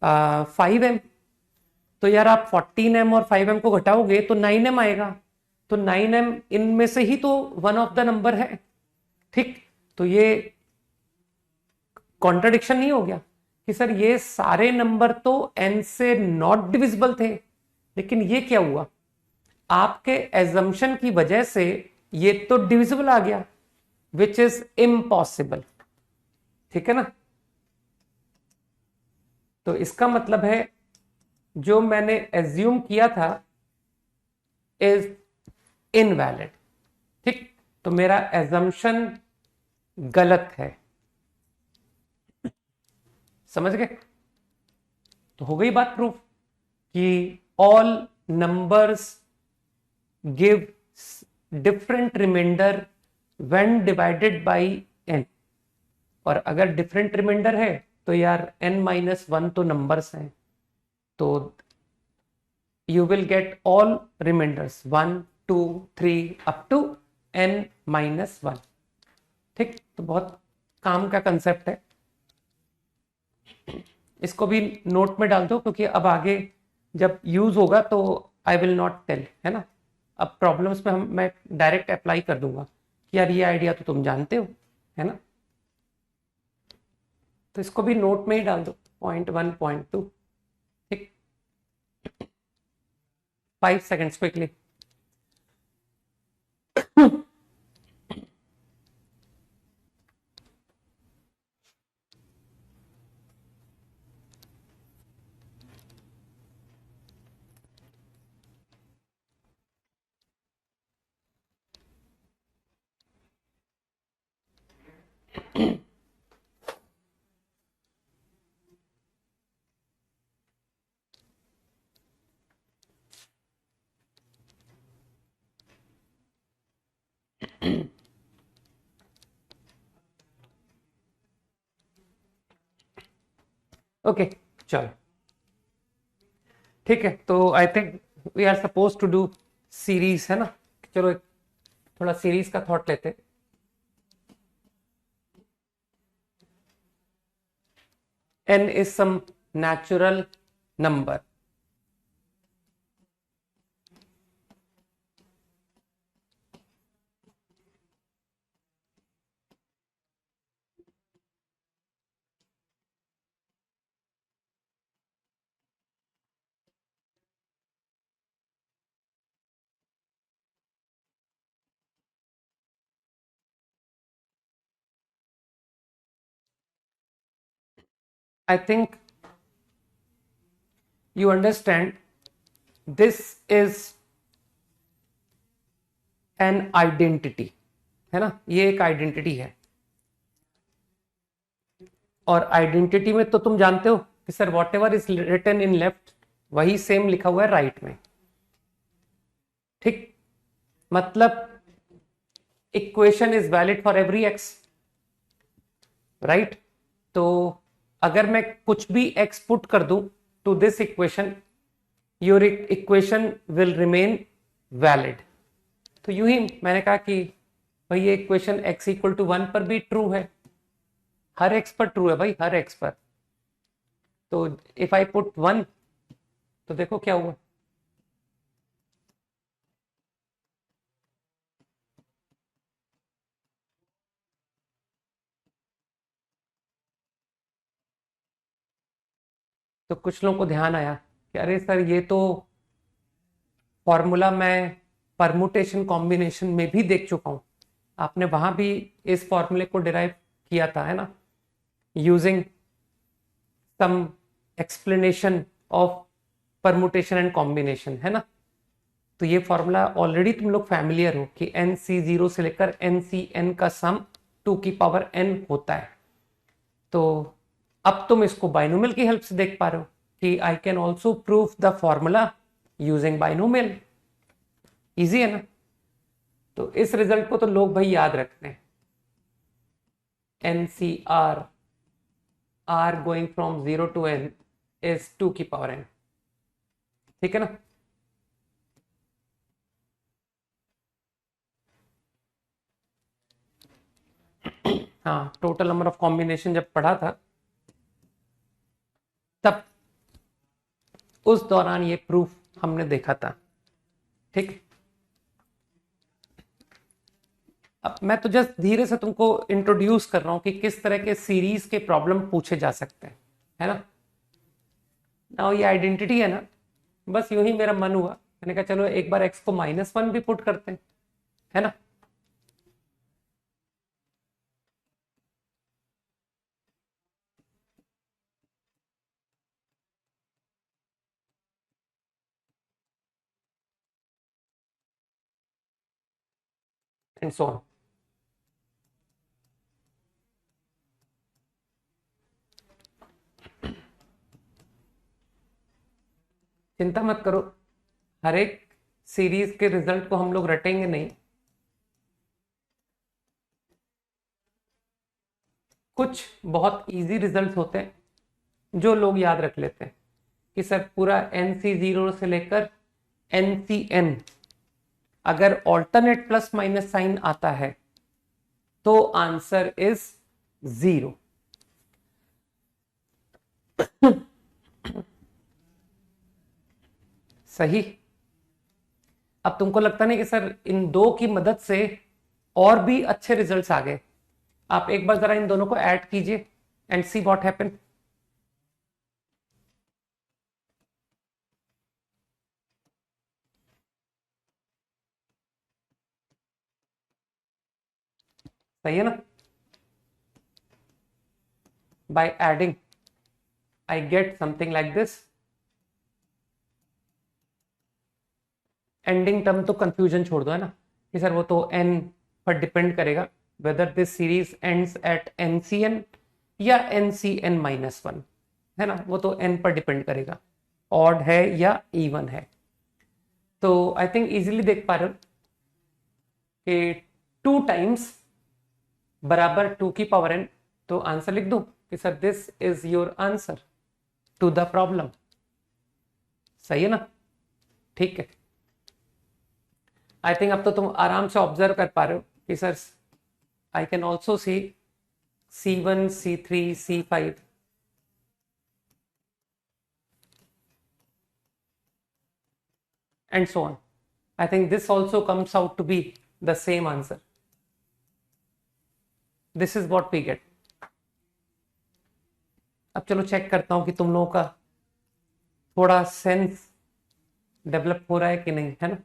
5m, तो यार आप 14m और 5m को घटाओगे तो 9m आएगा, तो 9m इनमें से ही तो वन ऑफ द नंबर है। ठीक, तो ये कॉन्ट्रडिक्शन नहीं हो गया कि सर ये सारे नंबर तो n से नॉट डिविजिबल थे, लेकिन ये क्या हुआ, आपके एजम्पशन की वजह से ये तो डिविजिबल आ गया, विच इज इम्पॉसिबल। ठीक है ना, तो इसका मतलब है जो मैंने एज्यूम किया था इज इनवैलिड। ठीक, तो मेरा एजम्पशन गलत है। समझ गए? तो हो गई बात प्रूफ कि all numbers give different reminder when divided by n। और अगर डिफरेंट रिमाइंडर है तो यार n-1 तो नंबर्स हैं, तो you will get all remainders 1 2 3 up to n-1। ठीक, तो बहुत काम का कंसेप्ट है, इसको भी नोट में डाल दो, क्योंकि अब आगे जब यूज होगा तो आई विल नॉट टेल, है ना। अब प्रॉब्लम्स में मैं डायरेक्ट अप्लाई कर दूंगा कि यार ये आइडिया तो तुम जानते हो, है ना। तो इसको भी नोट में ही डाल दो, .1 .2। ठीक, 5 seconds क्विकली। ओके चलो ठीक है, तो I think we are suppose to do series, है ना। चलो एक थोड़ा सीरीज का थॉट लेते। n is some natural number, I think you understand this is an identity, है ना, ये एक आइडेंटिटी है। और आइडेंटिटी में तो तुम जानते हो कि sir whatever is written in left वही सेम लिखा हुआ है राइट में। ठीक, मतलब equation is valid for every x, right. तो अगर मैं कुछ भी एक्स पुट कर दूं to this equation, your equation will remain valid. तो यूं ही मैंने कहा कि भाई ये इक्वेशन x इक्वल टू 1 पर भी ट्रू है, हर x पर ट्रू है भाई, हर x पर। तो इफ आई पुट 1 तो देखो क्या हुआ, तो कुछ लोगों को ध्यान आया कि अरे सर ये तो फॉर्मूला मैं परमुटेशन कॉम्बिनेशन में भी देख चुका हूं। आपने वहां भी इस फॉर्मूले को डिराइव किया था, है ना, using some explanation of permutation and combination, है ना। तो ये फॉर्मूला ऑलरेडी तुम लोग फैमिलियर हो कि NC0 से लेकर NCN का सम 2 की पावर n होता है। तो अब तुम इसको बाइनोमियल की हेल्प से देख पा रहे हो कि I can also prove the formula using binomial. Easy है ना। तो इस रिजल्ट को तो लोग भाई याद रखते हैं, NCR R going from 0 to n is 2 की पावर n। ठीक है ना। हाँ, टोटल नंबर ऑफ कॉम्बिनेशन जब पढ़ा था तब उस दौरान ये प्रूफ हमने देखा था। ठीक, अब मैं तो जस्ट धीरे से तुमको इंट्रोड्यूस कर रहा हूं कि किस तरह के सीरीज के प्रॉब्लम पूछे जा सकते हैं, है ना। ना ये आइडेंटिटी है ना, बस यूं ही मेरा मन हुआ, मैंने कहा चलो एक बार x को -1 भी पुट करते हैं, है ना। And so on. चिंता मत करो, हर एक सीरीज के रिजल्ट को हम लोग रटेंगे नहीं, कुछ बहुत इजी रिजल्ट्स होते हैं जो लोग याद रख लेते हैं कि सर पूरा NC0 से लेकर NCN अगर ऑल्टरनेट प्लस माइनस साइन आता है तो आंसर इज 0। सही। अब तुमको लगता नहीं कि सर इन दो की मदद से और भी अच्छे रिजल्ट्स आ गए? आप एक बार जरा इन दोनों को ऐड कीजिए एंड सी व्हाट हैपन। सही है ना? By adding I get something like this. Ending term तो कंफ्यूजन छोड़ दो, है ना, कि सर वो तो n पर डिपेंड करेगा whether this series ends at NCN या NCN-1, है ना, वो तो n पर डिपेंड करेगा, ऑड है या इवन है। तो आई थिंक इजीली देख पा रहे हो कि 2 टाइम्स बराबर 2 की पावर n, तो आंसर लिख दूं कि sir this is your answer to the problem. सही है ना? ठीक है। आई थिंक अब तो तुम आराम से ऑब्जर्व कर पा रहे हो कि sir I can also see C1, C3, C5 and so on. I think this also comes out to be the same answer. This is what we get. अब चलो चेक करता हूं कि तुम लोगों का थोड़ा सेंस डेवलप हो रहा है कि नहीं, है ना?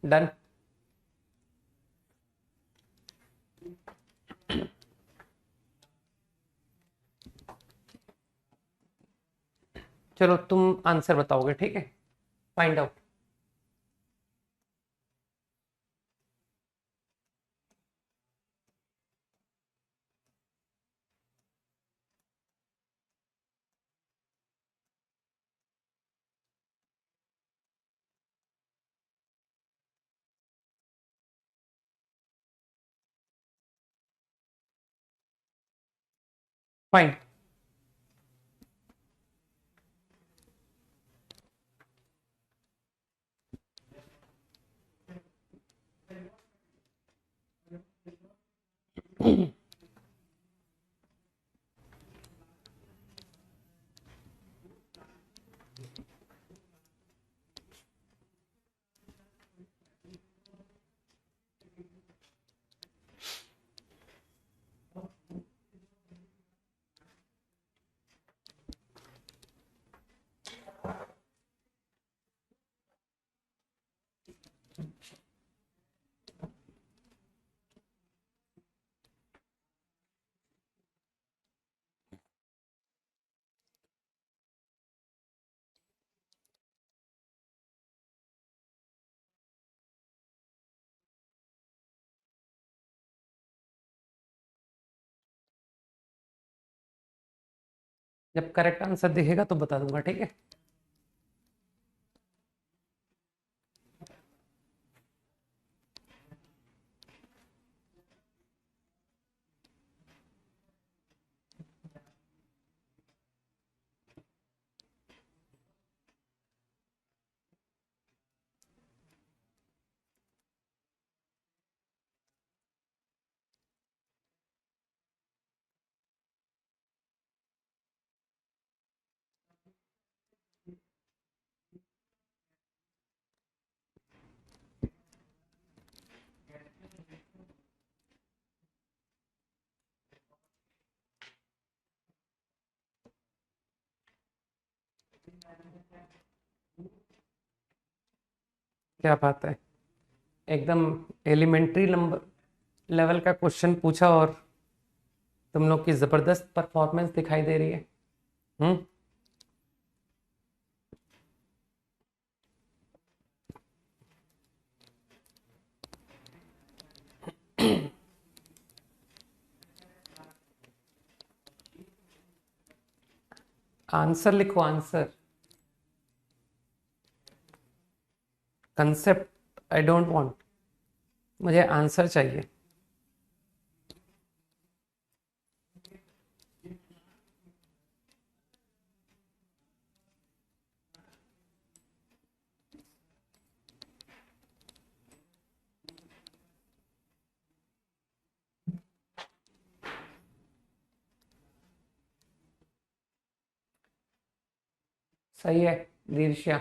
डन। चलो तुम आंसर बताओगे, ठीक है? Find out. फाइन। जब करेक्ट आंसर दिखेगा तो बता दूंगा, ठीक है? क्या बात है, एकदम एलिमेंट्री नंबर लेवल का क्वेश्चन पूछा और तुम लोग की जबरदस्त परफॉर्मेंस दिखाई दे रही है। हम्म। आंसर लिखो, answer. Concept I don't want, मुझे आंसर चाहिए। सही है दीर्ष्या।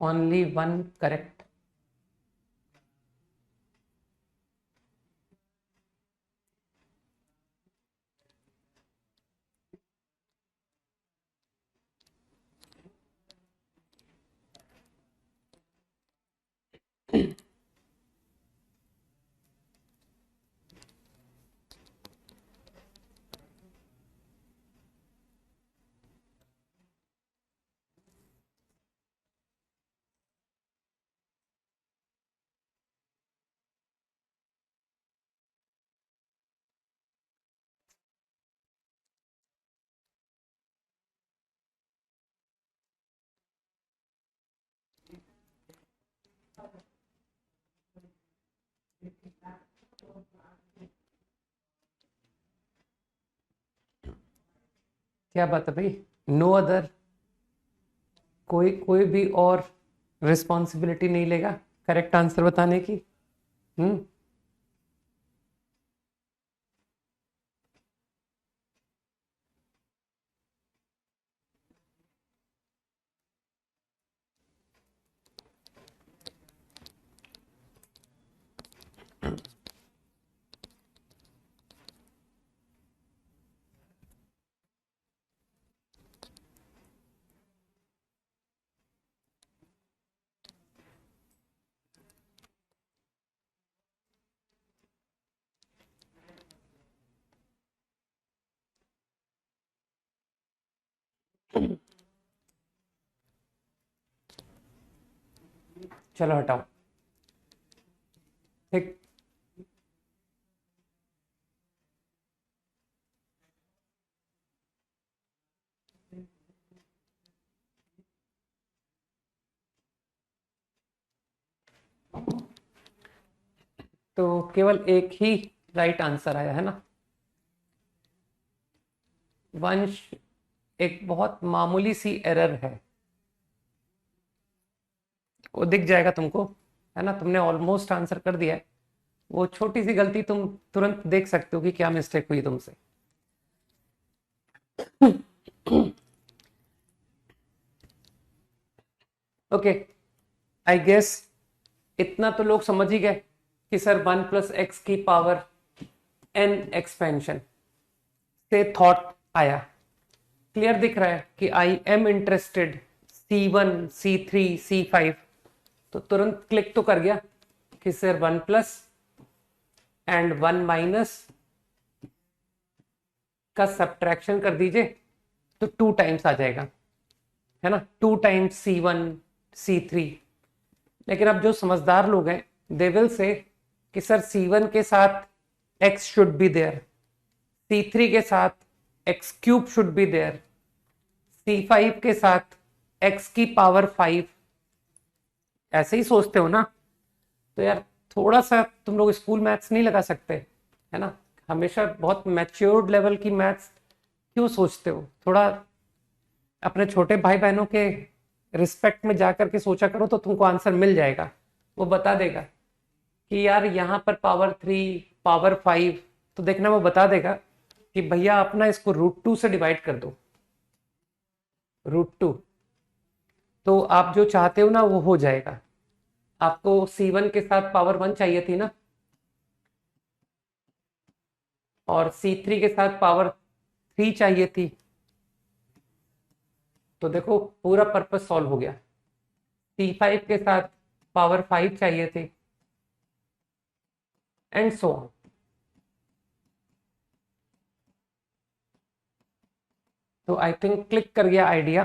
Only one correct. क्या बात है भाई, नो अदर, कोई कोई भी और रिस्पॉन्सिबिलिटी नहीं लेगा करेक्ट आंसर बताने की? हम्म। चलो हटाओ। ठीक। तो केवल एक ही राइट आंसर आया है ना वंश? एक बहुत मामूली सी एरर है, वो दिख जाएगा तुमको, है ना? तुमने ऑलमोस्ट आंसर कर दिया है। वो छोटी सी गलती तुम तुरंत देख सकते हो कि क्या मिस्टेक हुई तुमसे। ओके, आई गेस इतना तो लोग समझ ही गए कि सर 1 + x की पावर n एक्सपेंशन से थॉट आया। क्लियर दिख रहा है कि आई am interested C1 C3 C5, तो तुरंत क्लिक तो कर गया कि सर 1+ एंड 1- का सब्ट्रैक्शन कर दीजिए तो 2 टाइम्स आ जाएगा, है ना? 2 टाइम्स C1 C3। लेकिन अब जो समझदार लोग हैं दे विल से कि सर C1 के साथ x should be there, C3 के साथ x³ should be there, C5 के साथ x⁵। ऐसे ही सोचते हो ना? तो यार थोड़ा सा तुम लोग स्कूल मैथ्स नहीं लगा सकते, है ना? हमेशा बहुत मैच्योर्ड लेवल की मैथ्स क्यों सोचते हो? थोड़ा अपने छोटे भाई बहनों के रिस्पेक्ट में जाकर के सोचा करो तो तुमको आंसर मिल जाएगा। वो बता देगा कि यार यहाँ पर पावर 3 पावर 5, तो देखना वो बता देगा कि भैया अपना इसको √2 से डिवाइड कर दो, √2। तो आप जो चाहते हो ना वो हो जाएगा। आपको C1 के साथ पावर 1 चाहिए थी ना? और C3 के साथ पावर 3 चाहिए थी, तो देखो पूरा पर्पस सॉल्व हो गया। C5 के साथ पावर 5 चाहिए थी, एंड सो ऑन। तो आई थिंक क्लिक कर गया आइडिया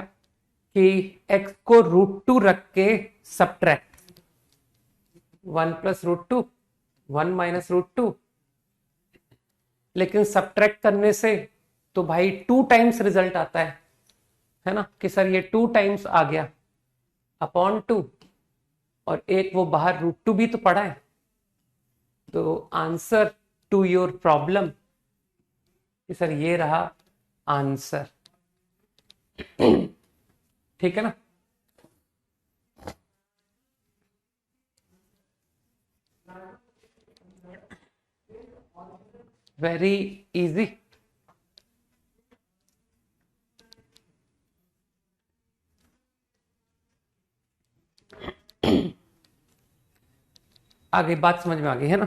कि x को √2 रख के सब्ट्रैक्ट 1 + √2, 1 - √2, लेकिन सब्ट्रैक्ट करने से तो भाई 2 टाइम्स रिजल्ट आता है ना, कि सर ये 2 टाइम्स आ गया अपॉन 2, और एक वो बाहर √2 भी तो पड़ा है। तो आंसर टू योर प्रॉब्लम, कि सर ये रहा आंसर। ठीक है ना। Very easy. आगे बात समझ में आ गई है ना।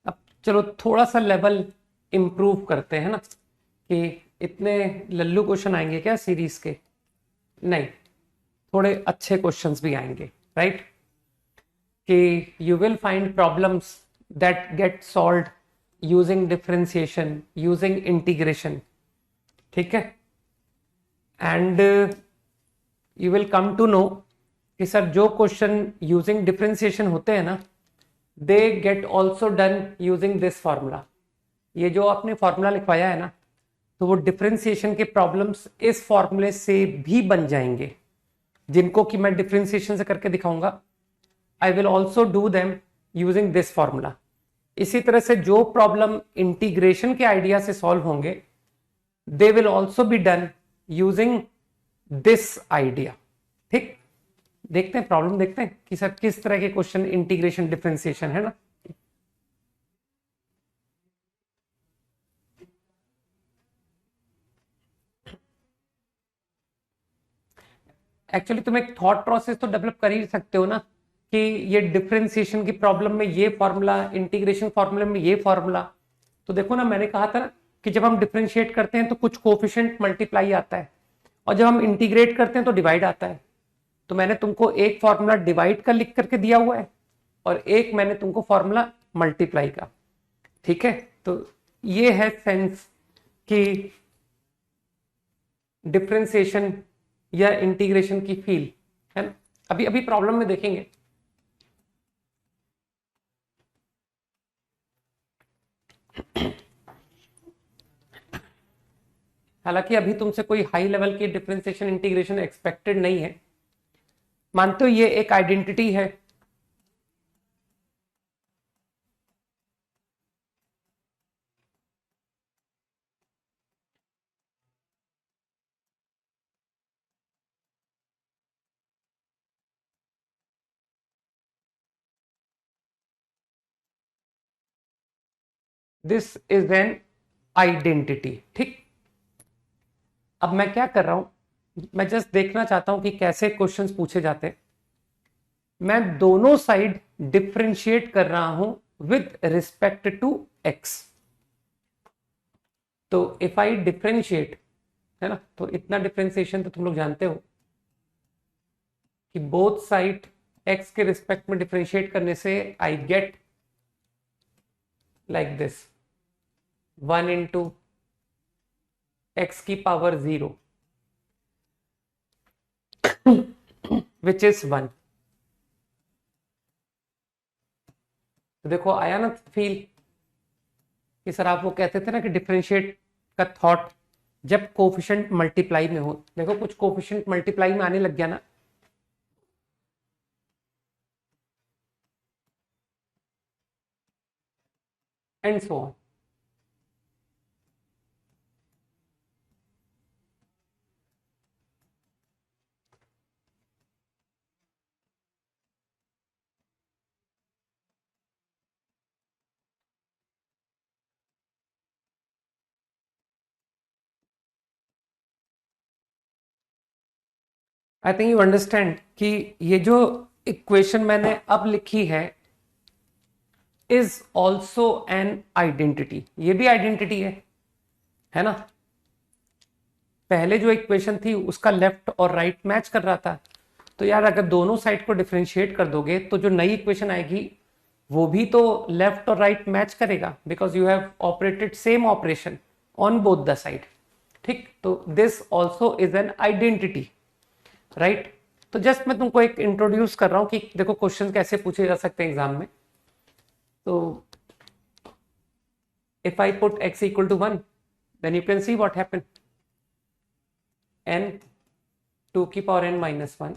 अब चलो थोड़ा सा लेवल इंप्रूव करते हैं ना, कि इतने लल्लू क्वेश्चन आएंगे क्या सीरीज के, नहीं, थोड़े अच्छे क्वेश्चंस भी आएंगे, राइट। कि you will find problems that get solved using differentiation, using integration, ठीक है। And you will come to know कि सर जो क्वेश्चन यूजिंग डिफरेंशिएशन होते हैं ना, they get also done using this formula. ये जो आपने फॉर्मूला लिखवाया है ना, तो वो डिफरेंशिएशन के प्रॉब्लम्स इस फॉर्मूले से भी बन जाएंगे, जिनको कि मैं डिफरेंशिएशन से करके दिखाऊंगा। I will also do them using this formula. इसी तरह से जो प्रॉब्लम इंटीग्रेशन के आइडिया से सॉल्व होंगे, they will also be done using this idea. ठीक, देखते हैं प्रॉब्लम, देखते हैं कि सर किस तरह के क्वेश्चन इंटीग्रेशन डिफरेंशिएशन है ना। एक्चुअली तुम एक थॉट प्रोसेस तो डेवलप कर ही सकते हो ना, कि ये डिफरेंशिएशन की प्रॉब्लम में ये फॉर्मूला, इंटीग्रेशन फॉर्मूला में ये फॉर्मूला। तो देखो ना, मैंने कहा था ना कि जब हम डिफरेंशिएट करते हैं तो कुछ कोफिशिएंट मल्टीप्लाई आता है, और जब हम इंटीग्रेट करते हैं तो डिवाइड आता है। तो मैंने तुमको एक फॉर्मूला डिवाइड का लिख करके दिया हुआ है, और एक मैंने तुमको फॉर्मूला मल्टीप्लाई का। ठीक है, तो ये है सेंस कि डिफरेंशिएशन या इंटीग्रेशन की फील, है ना। अभी अभी प्रॉब्लम में देखेंगे। हालांकि अभी तुमसे कोई हाई लेवल की डिफरेंशिएशन इंटीग्रेशन एक्सपेक्टेड नहीं है, मानते हो ये एक आइडेंटिटी है। This is an identity. ठीक, अब मैं क्या कर रहा हूं, मैं जस्ट देखना चाहता हूं कि कैसे क्वेश्चंस पूछे जाते हैं। मैं दोनों साइड डिफरेंशिएट कर रहा हूं विद रिस्पेक्ट टू एक्स। तो इफ आई डिफरेंशिएट, है ना, तो इतना डिफरेंशिएशन तो तुम लोग जानते हो कि बोथ साइड एक्स के रिस्पेक्ट में डिफरेंशिएट करने से I get like this, 1 × x⁻0 which is 1। तो देखो आया ना फील, कि सर आप वो कहते थे ना कि डिफरेंशिएट का थॉट जब कोफिशिएंट मल्टीप्लाई में हो, देखो कुछ कोफिशिएंट मल्टीप्लाई में आने लग गया ना, and so on. I think you understand कि ये जो इक्वेशन मैंने अब लिखी इज ऑल्सो एन आइडेंटिटी, ये भी आइडेंटिटी है ना। पहले जो इक्वेशन थी उसका लेफ्ट और राइट मैच कर रहा था, तो यार अगर दोनों साइड को डिफरेंशिएट कर दोगे तो जो नई इक्वेशन आएगी वो भी तो लेफ्ट और राइट मैच करेगा, because you have operated same operation on both the side. ठीक, तो this also is an identity, right. तो जस्ट मैं तुमको एक इंट्रोड्यूस कर रहा हूं कि देखो क्वेश्चन कैसे पूछे जा सकते हैं एग्जाम में। तो if I put x equal to 1, then you can see what happened. n 2 की पावर n माइनस 1।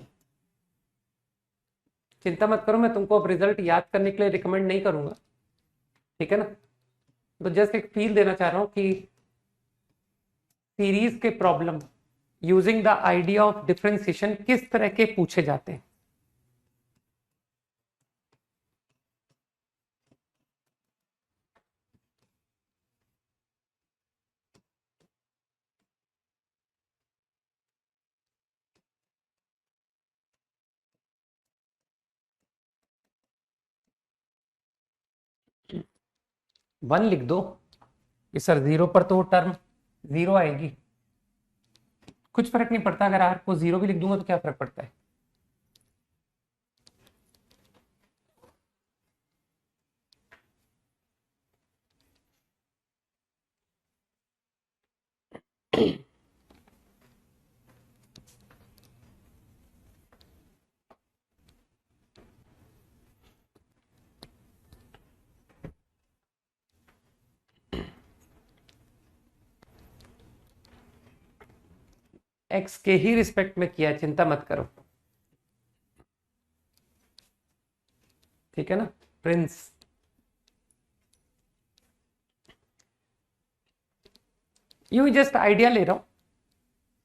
चिंता मत करो, मैं तुमको अब रिजल्ट याद करने के लिए रिकमेंड नहीं करूंगा, ठीक है ना। तो जस्ट एक फील देना चाह रहा हूं कि सीरीज के problem using the idea of differentiation किस तरह के पूछे जाते हैं। वन लिख दो कि सर जीरो पर तो टर्म जीरो आएगी, कुछ फर्क नहीं पड़ता। अगर आर को जीरो भी लिख दूंगा तो क्या फर्क पड़ता है। एक्स के ही रिस्पेक्ट में किया, चिंता मत करो, ठीक है ना प्रिंस। यूं ही जस्ट आइडिया ले रहा हूं।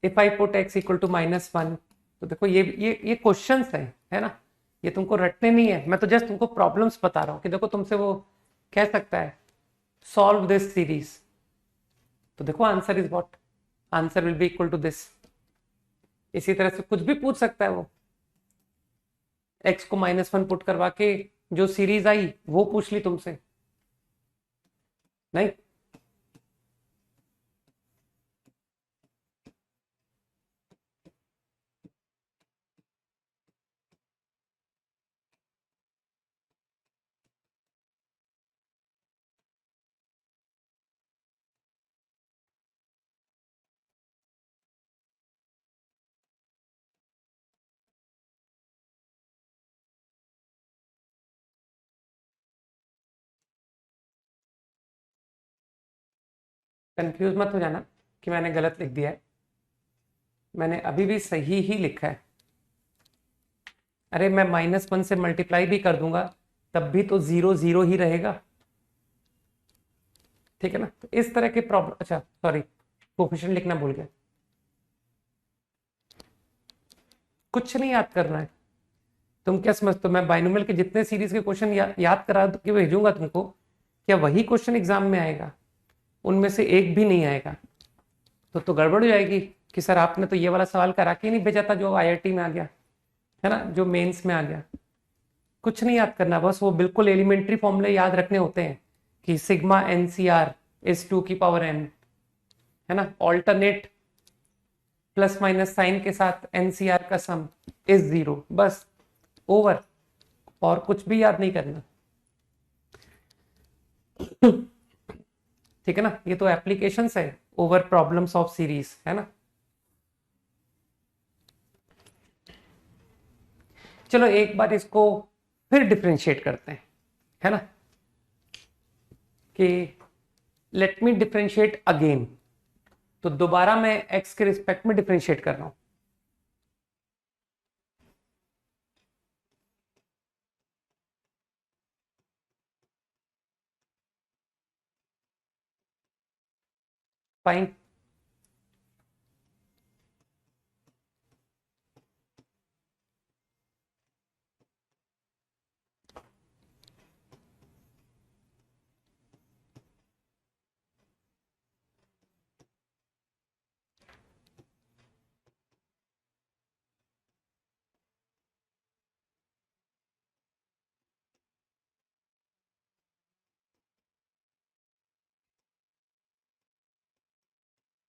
If I put x equal to minus 1, तो देखो ये क्वेश्चंस है ना, ये तुमको रटने नहीं है, मैं तो जस्ट तुमको प्रॉब्लम्स बता रहा हूं कि देखो तुमसे वो कह सकता है सॉल्व दिस सीरीज, तो देखो answer is what, answer will be equal to this. इसी तरह से कुछ भी पूछ सकता है वो, एक्स को माइनस 1 पुट करवा के जो सीरीज आई वो पूछ ली तुमसे, नहीं। कंफ्यूज मत हो जाना कि मैंने गलत लिख दिया है, मैंने अभी भी सही ही लिखा है। अरे मैं माइनस 1 से मल्टीप्लाई भी कर दूंगा तब भी तो जीरो जीरो ही रहेगा, ठीक है ना। तो इस तरह के प्रॉब्लम, अच्छा सॉरी कोफिशिएंट लिखना भूल गया। कुछ नहीं याद करना है, तुम क्या समझते हो मैं बाइनोमियल के जितने सीरीज के क्वेश्चन याद करा के भेजूंगा तुमको, क्या वही क्वेश्चन एग्जाम में आएगा? उनमें से एक भी नहीं आएगा। तो गड़बड़ हो जाएगी कि सर आपने तो ये वाला सवाल करा के नहीं भेजा था जो आईआईटी में आ गया, है ना, जो मेंस में आ गया। कुछ नहीं याद करना, बस वो बिल्कुल एलिमेंट्री फॉर्मूले याद रखने होते हैं कि सिग्मा एनसीआर इज 2 की पावर n, है ना, ऑल्टरनेट प्लस माइनस साइन के साथ एनसीआर का सम इज 0, बस ओवर, और कुछ भी याद नहीं करना, ठीक है ना। ये तो एप्लीकेशंस है ओवर प्रॉब्लम्स ऑफ सीरीज, है ना। चलो एक बार इसको फिर डिफरेंशिएट करते हैं, है ना, कि लेट मी डिफरेंशिएट अगेन। तो दोबारा मैं x के रिस्पेक्ट में डिफरेंशिएट कर रहा हूं। फाइन,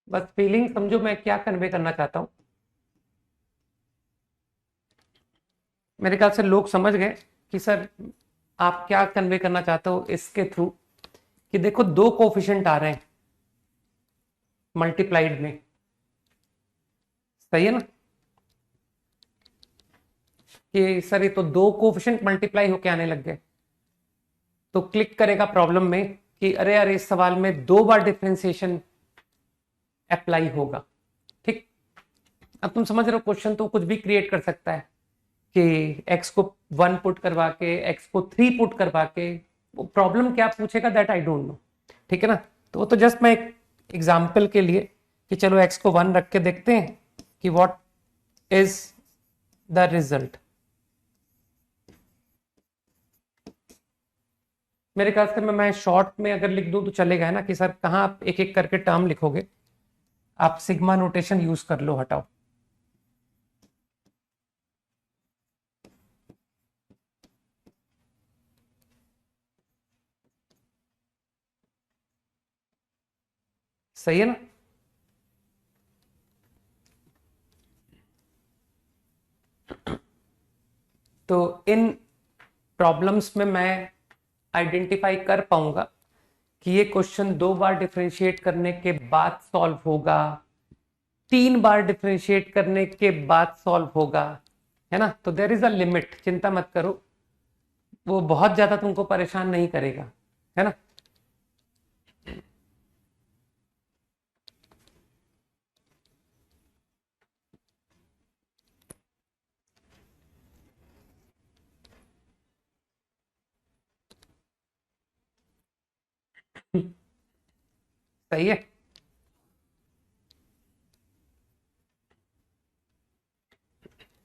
बस फीलिंग समझो मैं क्या कन्वे करना चाहता हूं। मेरे ख्याल से लोग समझ गए कि सर आप क्या कन्वे करना चाहते हो इसके थ्रू, कि देखो दो कोफिशिएंट आ रहे हैं मल्टीप्लाइड में, सही है ना, कि सर ये तो दो कोफिशिएंट मल्टीप्लाई होके आने लग गए, तो क्लिक करेगा प्रॉब्लम में कि अरे यार इस सवाल में दो बार डिफरेंशिएशन अप्लाई होगा। ठीक, अब तुम समझ रहे हो क्वेश्चन तो कुछ भी क्रिएट कर सकता है कि x को 1 पुट करवा के x को 3 पुट करवा के, वो प्रॉब्लम क्या पूछेगा दैट आई डोंट नो। ठीक है ना, तो वो तो जस्ट मैं एक एग्जाम्पल के लिए कि चलो x को 1 रख के देखते हैं कि व्हाट इज द रिजल्ट। मेरे ख्याल से मैं शॉर्ट में अगर लिख दूं तो चलेगा, है ना, कि सर कहाँ आप एक एक करके टर्म लिखोगे, आप सिग्मा नोटेशन यूज कर लो, हटाओ। सही है ना, तो इन प्रॉब्लम्स में मैं आइडेंटिफाई कर पाऊंगा कि ये क्वेश्चन दो बार डिफरेंशिएट करने के बाद सॉल्व होगा, तीन बार डिफरेंशिएट करने के बाद सॉल्व होगा, है ना। तो देयर इज अ लिमिट, चिंता मत करो, वो बहुत ज्यादा तुमको परेशान नहीं करेगा, है ना। सही है।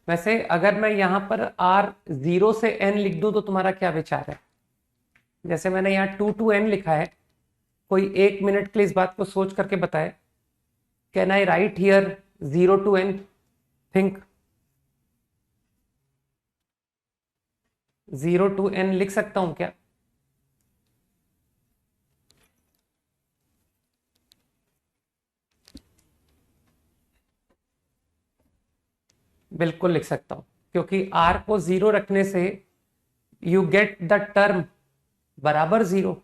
वैसे अगर मैं यहां पर r 0 से n लिख दूं तो तुम्हारा क्या विचार है? जैसे मैंने यहाँ 2 to n लिखा है, कोई एक मिनट के लिए इस बात को सोच करके बताए, can I write here 0 to n? Think, 0 to n लिख सकता हूं क्या? बिल्कुल लिख सकता हूं, क्योंकि r को 0 रखने से यू गेट द टर्म बराबर 0,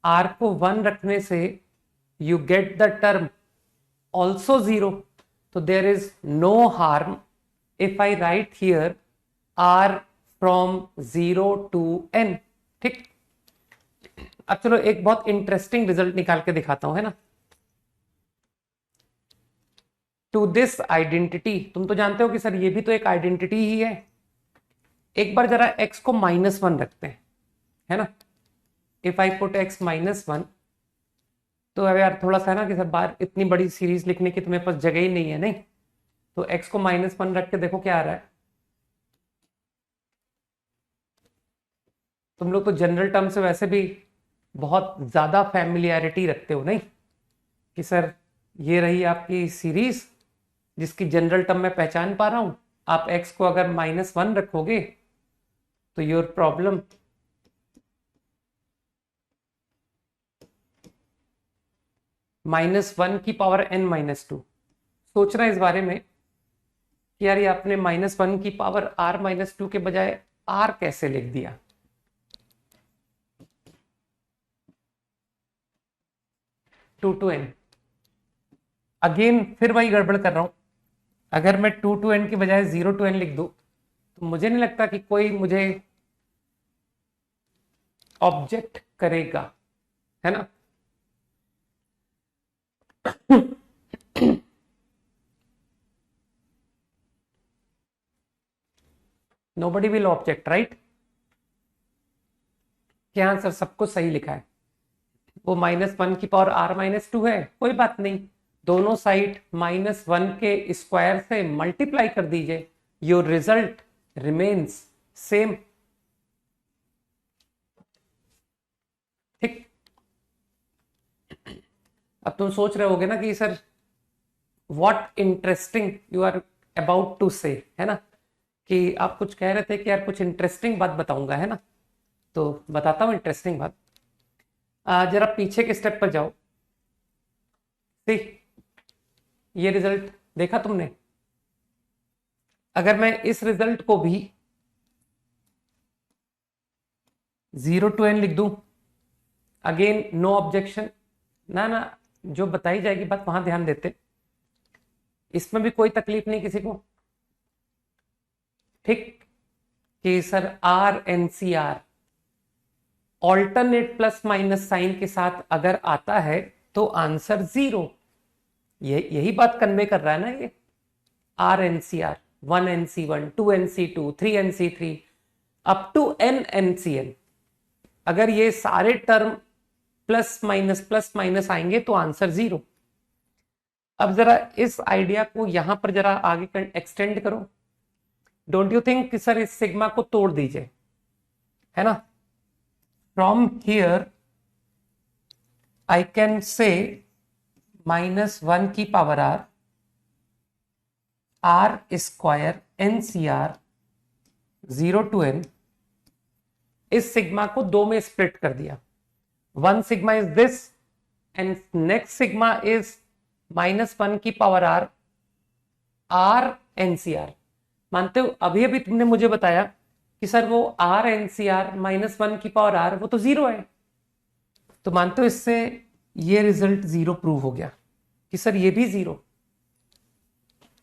r को 1 रखने से you get the term also 0। तो there is no harm if I write here r from 0 to n। ठीक, अब चलो एक बहुत इंटरेस्टिंग रिजल्ट निकाल के दिखाता हूं, है ना। टू दिस आइडेंटिटी, तुम तो जानते हो कि सर ये भी तो एक आइडेंटिटी ही है। एक बार जरा x को -1 रखते हैं, है ना। इफ आई पुट x -1, तो अब यार थोड़ा सा है ना कि सर बार इतनी बड़ी सीरीज लिखने की तुम्हें पास जगह ही नहीं है, नहीं, तो x को -1 रख के देखो क्या आ रहा है। तुम लोग तो जनरल टर्म से वैसे भी बहुत ज्यादा फैमिलियरिटी रखते हो, नहीं, कि सर ये रही आपकी सीरीज जिसकी जनरल टर्म में पहचान पा रहा हूं, आप x को अगर -1 रखोगे तो योर प्रॉब्लम -1 की पावर n-2। सोचना इस बारे में कि यार ये आपने -1 की पावर r-2 के बजाय r कैसे लिख दिया। 2 to n, अगेन फिर वही गड़बड़ कर रहा हूं। अगर मैं 2 to n की बजाय 0 to n लिख दूं तो मुझे नहीं लगता कि कोई मुझे ऑब्जेक्ट करेगा, है ना। Nobody will object, right. क्या आंसर सब कुछ सही लिखा है, वो -1 की पावर r-2 है, कोई बात नहीं, दोनों साइड -1 के स्क्वायर से मल्टीप्लाई कर दीजिए, योर रिजल्ट रिमेन्स सेम। ठीक, अब तुम सोच रहे होगे ना कि sir what interesting you are about to say, है ना, कि आप कुछ कह रहे थे कि यार कुछ इंटरेस्टिंग बात बताऊंगा, है ना। तो बताता हूं इंटरेस्टिंग बात। जरा पीछे के स्टेप पर जाओ। सी, ये रिजल्ट देखा तुमने? अगर मैं इस रिजल्ट को भी 0 to n लिख दूं, अगेन नो ऑब्जेक्शन, ना ना, जो बताई जाएगी बात वहां ध्यान देते, इसमें भी कोई तकलीफ नहीं किसी को, ठीक? कि sir r n c r alternate plus minus sign के साथ अगर आता है तो आंसर 0, यही बात कन्वे कर रहा है ना ये। R n c r 1 n c 1 2 n c 2 3 n c 3 up to n n c n, अगर ये सारे टर्म प्लस माइनस आएंगे तो आंसर 0। अब जरा इस आइडिया को यहां पर जरा आगे एक्सटेंड करो। डोंट यू थिंक कि सर इस सिग्मा को तोड़ दीजिए, है ना? From here I can say -1 की power r r square n c r 0 to n, इस सिग्मा को 2 में स्प्लिट कर दिया। One sigma is this and next sigma is -1 की power r r n c r. मानते हो अभी अभी तुमने मुझे बताया कि सर वो आर एन सी आर -1 की पावर आर वो तो 0 है, तो मानते हो इससे ये रिजल्ट 0 प्रूव हो गया कि सर ये भी 0।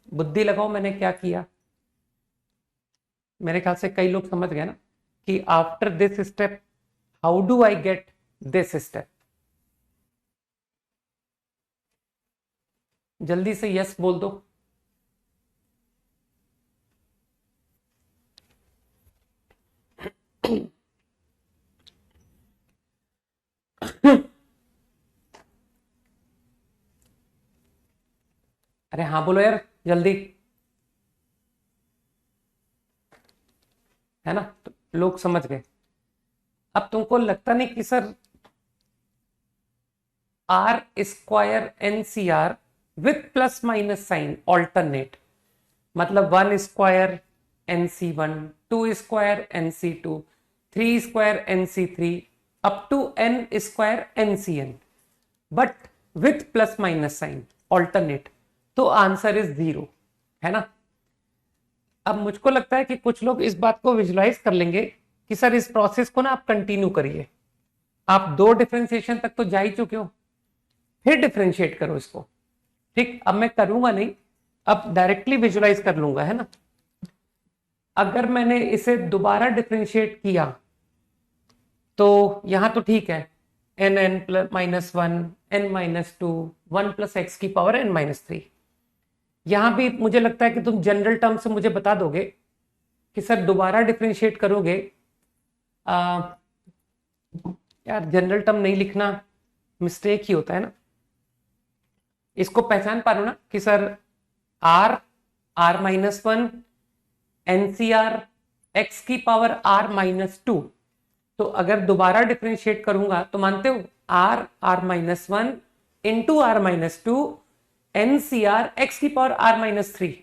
बुद्धि लगाओ मैंने क्या किया। मेरे ख्याल से कई लोग समझ गए ना कि after this step how do I get this step. जल्दी से यस बोल दो। अरे हाँ बोलो यार जल्दी, है ना? तो लोग समझ गए। अब तुमको लगता नहीं कि sir r square n c r with plus minus sign alternate, मतलब 1 square n c 1 2 square n c 2 3 square n c 3 up to n square n c n, but with plus minus sign alternate, तो answer is 0, है ना? अब मुझको लगता है कि कुछ लोग इस बात को विजुलाइज कर लेंगे कि सर इस प्रोसेस को ना आप कंटिन्यू करिए, आप 2 डिफरेंशिएशन तक तो जा ही चुके हो, फिर डिफरेंशिएट करो इसको, ठीक? अब मैं करूंगा नहीं, अब डायरेक्टली विजुलाइज कर लूंगा, है ना? अगर मैंने इसे दोबारा डिफरेंशिएट किया तो यहां तो ठीक है, n n plus -1 n -2 1 plus x की पावर n -3। यहां भी मुझे लगता है कि तुम जनरल टर्म से मुझे बता दोगे कि सर दोबारा डिफरेंशिएट करोगे, यार जनरल टर्म नहीं लिखना मिस्टेक ही होता है ना। इसको पहचान पा लो ना कि sir r r-1 NCR x की पावर r-2, तो अगर दोबारा डिफरेंशिएट करूंगा तो मानते हो r r-1 into r-2 NCR x की पावर r-3,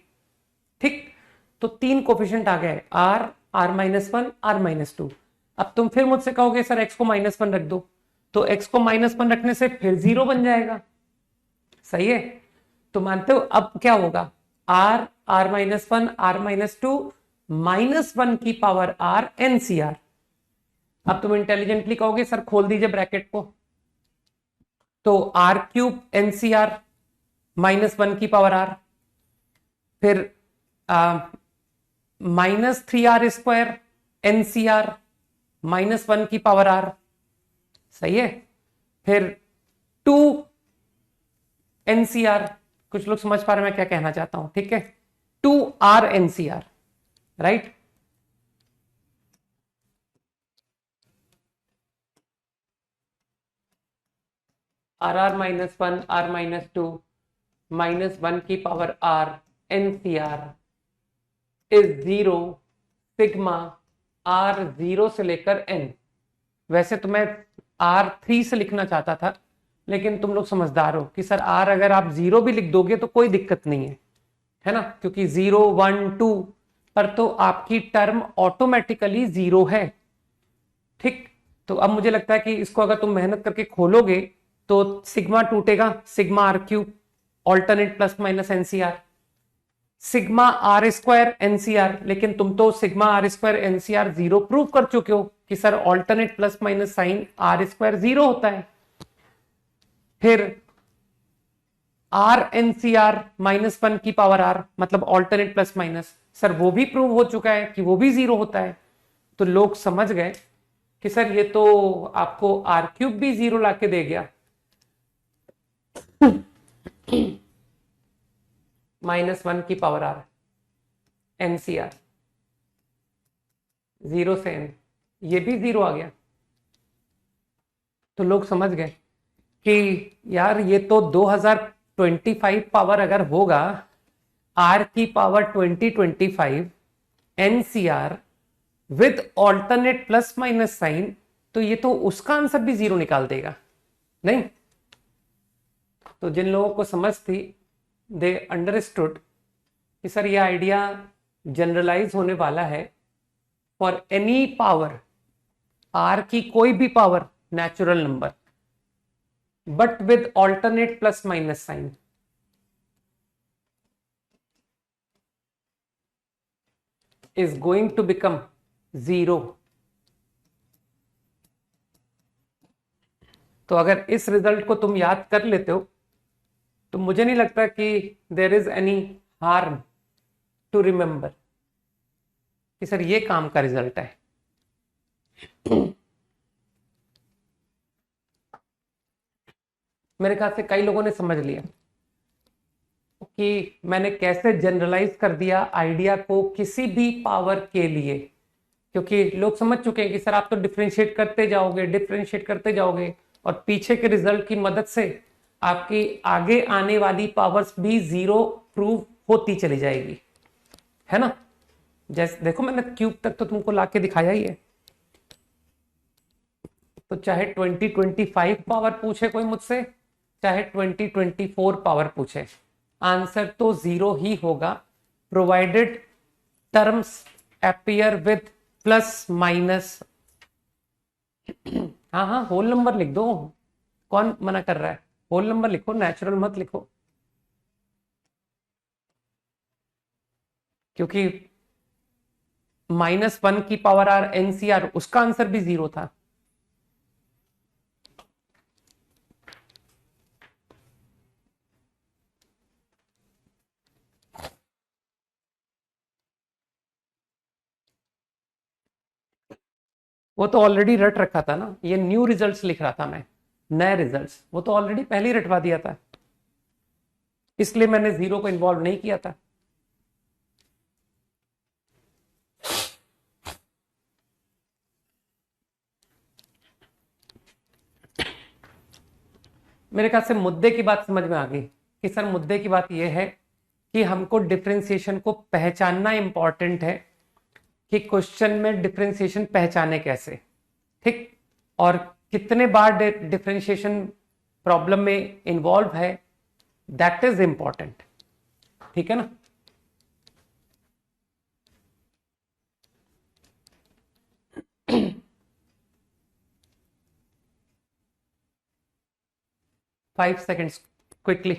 ठीक? तो 3 कोफिशिएंट आ गए, r r-1 r-2। अब तुम फिर मुझसे कहोगे सर x को -1 रख दो, तो x को -1 रखने से फिर 0 बन जाएगा, सही है? तो मानते हो अब क्या होगा, r r-1 r-2 -1 की पावर r NCR। अब तुम इंटेलिजेंटली कहोगे सर खोल दीजिए ब्रैकेट को, तो r³ NCR -1 की पावर r, फिर -3r² NCR -1 की पावर r, सही है? फिर 2 NCR, कुछ लोग समझ पा रहे हैं मैं क्या कहना चाहता हूं, ठीक है? 2r NCR, right? r-1 r-2 -1 की power r NCR is 0 sigma r 0 से लेकर n। वैसे तो मैं r3 से लिखना चाहता था, लेकिन तुम लोग समझदार हो कि सर r अगर आप 0 भी लिख दोगे तो कोई दिक्कत नहीं है ना? क्योंकि 0 1 2 पर तो आपकी टर्म ऑटोमेटिकली 0 है, ठीक? तो अब मुझे लगता है कि इसको अगर तुम मेहनत करके खोलोगे तो सिग्मा टूटेगा, sigma r³ alternate plus minus nCr, sigma r square nCr, लेकिन तुम तो sigma r square nCr zero prove कर चुके हो कि sir alternate plus minus sign r square zero होता है। फिर आर एनसीआर -1 की पावर आर मतलब ऑल्टरनेट प्लस माइनस, सर वो भी प्रूव हो चुका है कि वो भी जीरो होता है। तो लोग समझ गए कि सर ये तो आपको आर क्यूब भी जीरो लाके दे गया, -1 की पावर आर एनसीआर, जीरो से एन, ये भी जीरो आ गया। तो लोग समझ गए कि यार ये तो 2025 पावर अगर होगा आर की power 2025 nCr with alternate plus minus sign, तो ये तो उसका आंसर भी जीरो निकाल देगा। नहीं, तो जिन लोगों को समझ थी दे अंडरस्टूड कि सर ये आइडिया जनरलाइज होने वाला है फॉर एनी पावर, आर की कोई भी power natural number but with alternate plus minus sign. Is going to become zero. तो अगर इस रिजल्ट को तुम याद कर लेते हो तो मुझे नहीं लगता कि there is any harm to remember कि सर ये काम का रिजल्ट है। मेरे ख्याल से कई लोगों ने समझ लिया कि मैंने कैसे जनरलाइज कर दिया आइडिया को किसी भी पावर के लिए, क्योंकि लोग समझ चुके हैं कि सर आप तो डिफरेंशिएट करते जाओगे, डिफरेंशिएट करते जाओगे और पीछे के रिजल्ट की मदद से आपकी आगे आने वाली पावर्स भी जीरो प्रूव होती चली जाएगी, है ना। जैसे देखो मैंने क्यूब तक तो तुमको लाके दिखाया ही है। तो चाहे 2025 पावर पूछे कोई मुझसे, चाहे 2024 पावर पूछे, आंसर तो जीरो ही होगा provided terms appear with plus minus. हाँ हाँ, होल नंबर लिख दो, कौन मना कर रहा है। होल नंबर लिखो, नेचुरल मत लिखो, क्योंकि -1 की पावर आर एनसीआर उसका आंसर भी जीरो था। वो तो ऑलरेडी रट रखा था ना, ये न्यू रिजल्ट्स लिख रहा था मैं, नए रिजल्ट्स, वो तो ऑलरेडी पहले ही रटवा दिया था, इसलिए मैंने जीरो को इन्वॉल्व नहीं किया था। मेरे ख्याल से मुद्दे की बात समझ में आ गई कि सर मुद्दे की बात यह है कि हमको डिफरेंशिएशन को पहचानना इंपॉर्टेंट है कि क्वेश्चन में डिफरेंशिएशन पहचाने कैसे, ठीक, और कितने बार डिफरेंशिएशन प्रॉब्लम में इन्वॉल्व है, दैट इज इंपॉर्टेंट, ठीक है ना। Five seconds quickly.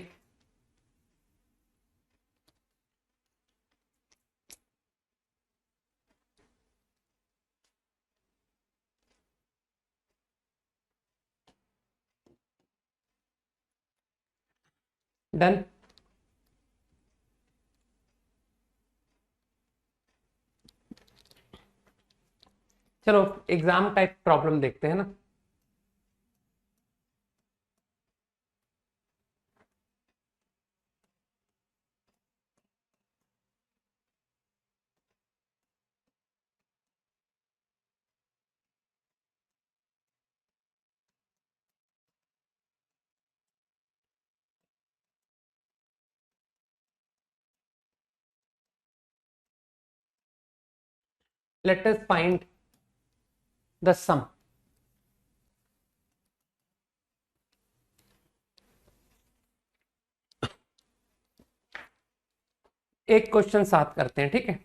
डन। चलो एग्जाम टाइप प्रॉब्लम देखते हैं ना। लेट अस फाइंड द सम। एक क्वेश्चन साथ करते हैं, ठीक है।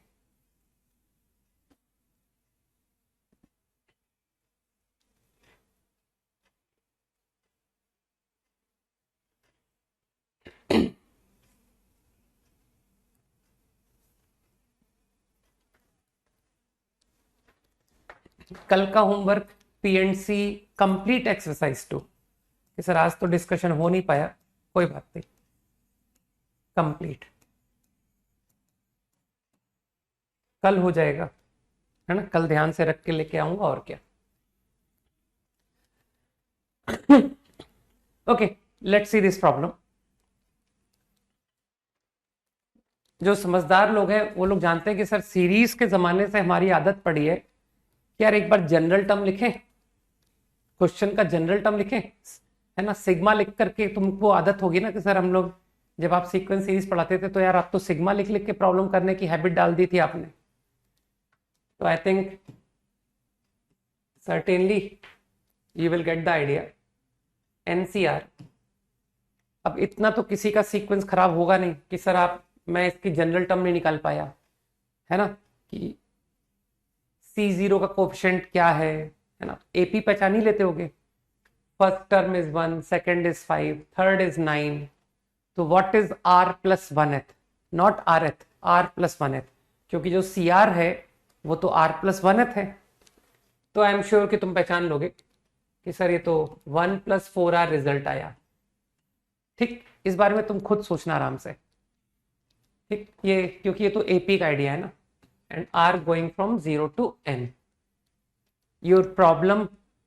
कल का होमवर्क PNC कंप्लीट एक्सरसाइज 2 कि सर आज तो डिस्कशन हो नहीं पाया, कोई बात नहीं, कंप्लीट कल हो जाएगा, है ना। कल ध्यान से रख के लेके आऊंगा और क्या। Okay, let's see this problem. जो समझदार लोग हैं वो लोग जानते हैं कि सर सीरीज के जमाने से हमारी आदत पड़ी है कि यार एक बार जनरल टर्म लिखें, क्वेश्चन का जनरल टर्म लिखें, है ना। सिग्मा लिख करके तुमको आदत होगी ना कि सर हम लोग जब आप सीक्वेंस सीरीज पढ़ाते थे तो यार आप तो सिग्मा लिख लिख के प्रॉब्लम करने की हैबिट डाल दी थी आपने। तो I think certainly you will get the idea. NCR, अब इतना तो किसी का सीक्वेंस खराब होगा नहीं कि सर आप मैं इसकी जनरल टर्म नहीं निकाल पाया, है ना, कि C0 का कोफिशिएंट क्या है ना। AP पहचान ही लेते होगे, first term is 1, second is 5, third is 9, तो what is R plus 1th, not Rth, R plus 1th, क्योंकि जो CR है वो तो R प्लस 1th है। तो आई एम श्योर कि तुम पहचान लोगे कि सर ये तो 1 प्लस 4R रिजल्ट आया। ठीक, इस बारे में तुम खुद सोचना आराम से, ठीक, ये क्योंकि ये तो AP का आइडिया है ना। And R going from 0 to N, your problem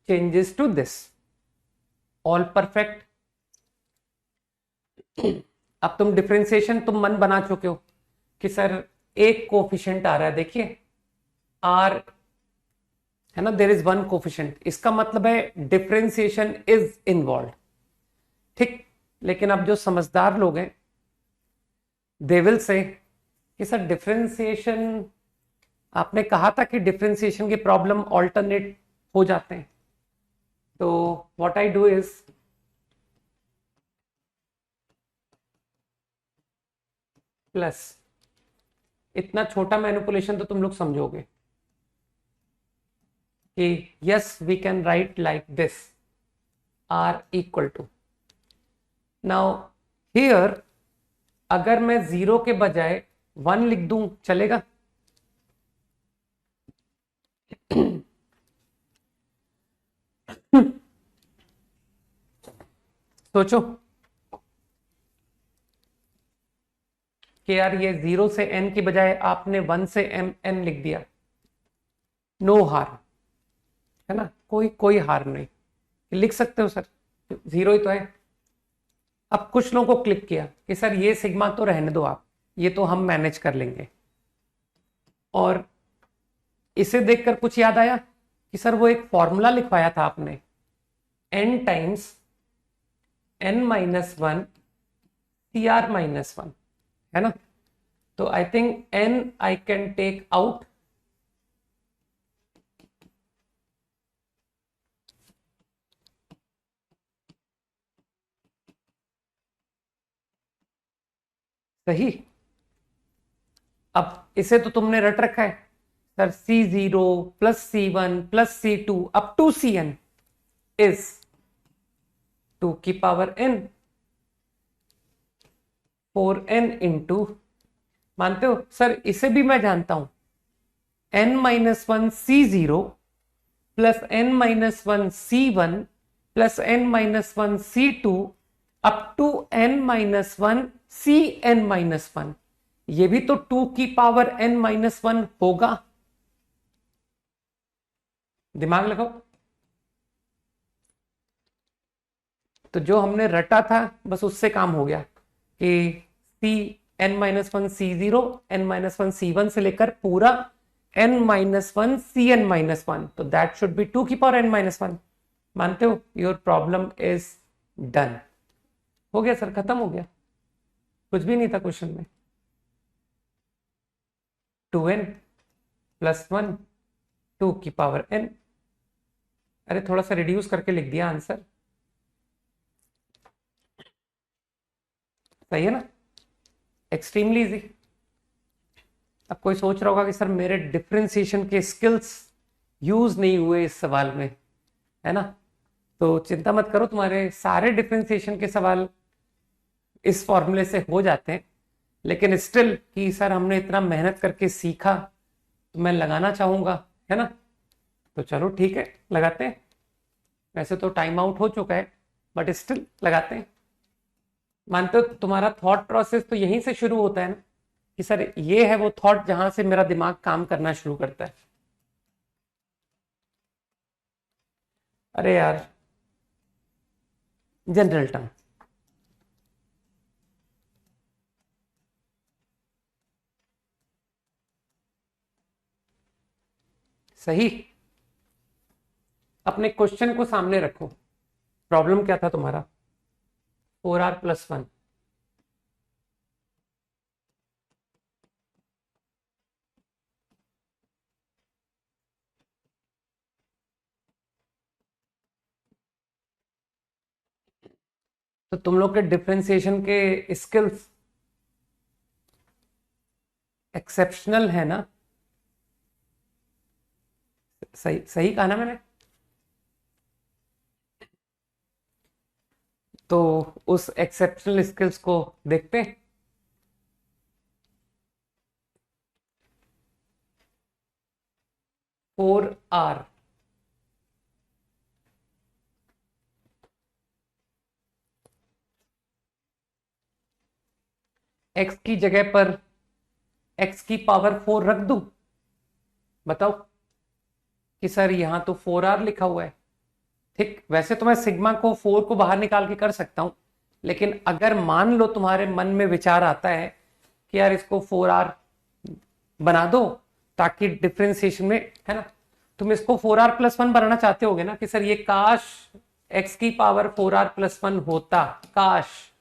changes to this, all perfect. अब तुम डिफरेंशिएशन तुम मन बना चुके हो कि सर एक कोफिशिएंट आ रहा है, देखिए R, है ना, देयर इज वन कोफिशिएंट, इसका मतलब है डिफरेंशिएशन इज इन्वॉल्व। ठीक, लेकिन अब जो समझदार लोग हैं दे विल से कि सर डिफरेंशिएशन, आपने कहा था कि डिफरेंशिएशन के प्रॉब्लम ऑल्टरनेट हो जाते हैं। तो what I do is plus, इतना छोटा मैनिपुलेशन तो तुम लोग समझोगे कि yes we can write like this, R equal to, now here अगर मैं 0 के बजाय 1 लिख दूं चलेगा? सोचो कि यार ये 0 से n की बजाय आपने 1 से n लिख दिया, नो हार, है ना, कोई हार नहीं, लिख सकते हो सर, 0 ही तो है। अब कुछ लोगों को क्लिक किया कि सर ये सिग्मा तो रहने दो आप, ये तो हम मैनेज कर लेंगे, और इसे देखकर कुछ याद आया कि सर वो एक फॉर्मूला लिखवाया था आपने, n टाइम्स n-1 CR-1, है ना। तो I think n I can take out, सही। अब इसे तो तुमने रट रखा है sir, C0 plus C1 plus C2 up to Cn is 2 की पावर n, 4n इंटू, मानते हो सर इसे भी मैं जानता हूं, n-1 C0 plus n-1 C1 plus n-1 C2 up to n-1 Cn-1, ये भी तो 2 की पावर n-1 होगा। दिमाग लगाओ। तो जो हमने रटा था बस उससे काम हो गया कि n-1 C0 n-1 C1 से लेकर पूरा n-1 Cn-1, तो दैट शुड बी 2 की पावर n-1। मानते हो? योर प्रॉब्लम इज डन, हो गया सर, खत्म हो गया, कुछ भी नहीं था क्वेश्चन में। 2n प्लस 1 2 की पावर n, अरे थोड़ा सा रिड्यूस करके लिख दिया आंसर, सही है ना, एक्सट्रीमली इजी। अब कोई सोच रहा होगा कि सर मेरे डिफरेंशिएशन के स्किल्स यूज नहीं हुए इस सवाल में, है ना। तो चिंता मत करो, तुम्हारे सारे डिफरेंशिएशन के सवाल इस फॉर्मूले से हो जाते हैं, लेकिन स्टिल कि सर हमने इतना मेहनत करके सीखा तो मैं लगाना चाहूंगा, है ना। तो चलो ठीक है, लगाते हैं। वैसे तो टाइम आउट हो चुका है, बट स्टिल लगाते हैं। मानते हो तुम्हारा थॉट प्रोसेस तो यहीं से शुरू होता है ना, कि सर ये है वो थॉट जहां से मेरा दिमाग काम करना शुरू करता है। अरे यार, जनरल टर्म। सही। अपने क्वेश्चन को सामने रखो। प्रॉब्लम क्या था तुम्हारा? 4r+1। तो तुम लोग के डिफरेंशिएशन के स्किल्स एक्सेप्शनल है ना? सही सही कहा ना मैंने? तो उस एक्सेप्शनल स्किल्स को देखते हैं। फोर आर एक्स की जगह पर एक्स की पावर 4 रख दूं? बताओ कि सर यहां तो 4r लिखा हुआ है। ठीक, वैसे तो मैं सिग्मा को 4 को बाहर निकाल के कर सकता हूं, लेकिन अगर मान लो तुम्हारे मन में विचार आता है कि यार इसको 4r बना दो ताकि डिफरेंशिएशन में, है ना, तुम इसको 4r+1 बनाना चाहते होगे ना, कि सर ये काश x की पावर 4r+1 होता। काश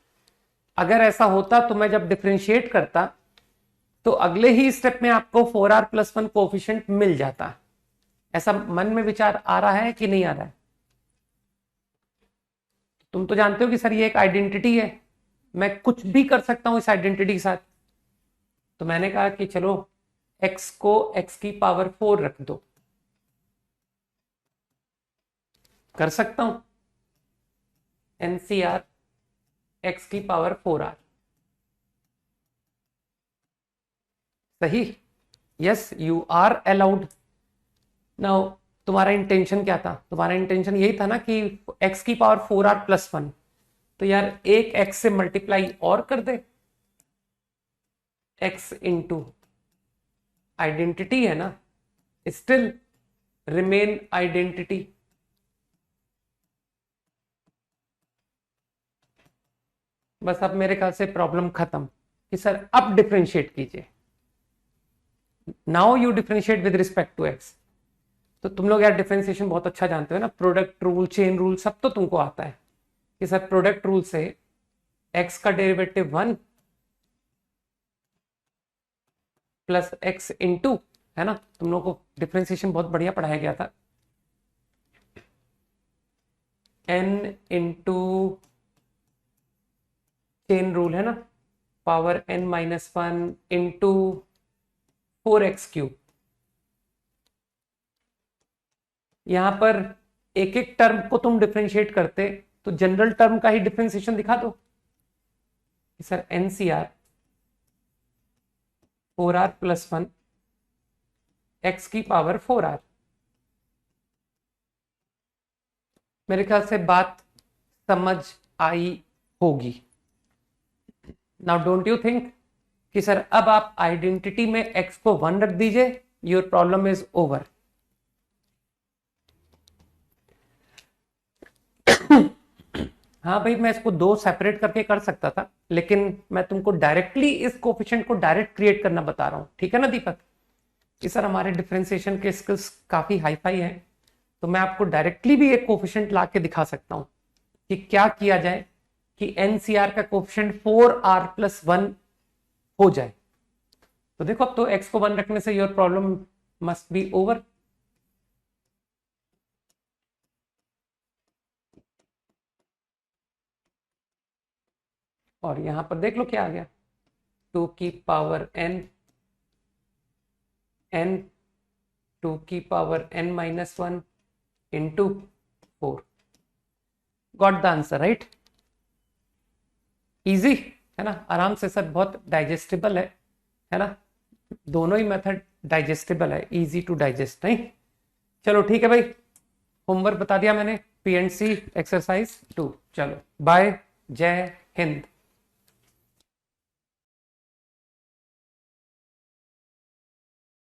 अगर ऐसा होता तो मैं जब डिफरेंशिएट करता तो अगले ही स्टेप में आपको 4r+1 कोफिशिएंट मिल जाता। ऐसा मन में विचार आ रहा है कि नहीं आ रहा है? तुम तो जानते हो कि सर ये एक आइडेंटिटी है, मैं कुछ भी कर सकता हूं इस आइडेंटिटी के साथ। तो मैंने कहा कि चलो x को x की पावर 4 रख दो। कर सकता हूं। NCR x की पावर 4r। सही। Yes, you are allowed. Now तुम्हारा इंटेंशन क्या था? तुम्हारा इंटेंशन यही था ना कि x की पावर 4r+1, तो यार एक x से मल्टीप्लाई और कर दे। x इंटू आइडेंटिटी है ना, स्टिल रिमेन आइडेंटिटी। बस अब मेरे ख्याल से प्रॉब्लम खत्म, कि सर अब डिफरेंशिएट कीजिए। Now you differentiate with respect to x। तो तुम लोग यार डिफरेंशिएशन बहुत अच्छा जानते हो ना, प्रोडक्ट रूल, चेन रूल, सब तो तुमको आता है कि सर प्रोडक्ट रूल से x का डेरिवेटिव 1 प्लस x इंटू, है ना, तुम लोग को डिफरेंशिएशन बहुत बढ़िया पढ़ाया गया था। n इंटू चेन रूल है ना, पावर n-1 इंटू 4x3। यहां पर एक एक टर्म को तुम डिफरेंशिएट करते तो जनरल टर्म का ही डिफरेंशिएशन दिखा दो सर। NCR 4r+1 x की पावर 4r। मेरे ख्याल से बात समझ आई होगी। नाउ डोंट यू थिंक कि सर अब आप आइडेंटिटी में x को 1 रख दीजिए, योर प्रॉब्लम इज ओवर। हाँ भाई, मैं इसको दो सेपरेट करके कर सकता था, लेकिन मैं तुमको डायरेक्टली इस कोफिशिएंट को डायरेक्ट क्रिएट करना बता रहा हूं, ठीक है ना दीपक? कि सर हमारे डिफरेंशिएशन के स्किल्स काफी हाई फाई है, तो मैं आपको डायरेक्टली भी एक कोफिशिएंट ला के दिखा सकता हूं कि क्या किया जाए कि NCR का कोफिशिएंट 4r+1 हो जाए। तो देखो, अब तो x को 1 रखने से your problem must be over. और यहां पर देख लो क्या आ गया, 2 की पावर n, n 2 की power n-1 into 4। Got the answer, right? Easy है ना, आराम से सर, बहुत डाइजेस्टेबल है ना? दोनों ही मेथड डाइजेस्टेबल है, इजी टू डाइजेस्ट, नहीं? चलो ठीक है भाई, होमवर्क बता दिया मैंने, पीएनसी एक्सरसाइज 2। चलो बाय, जय हिंद।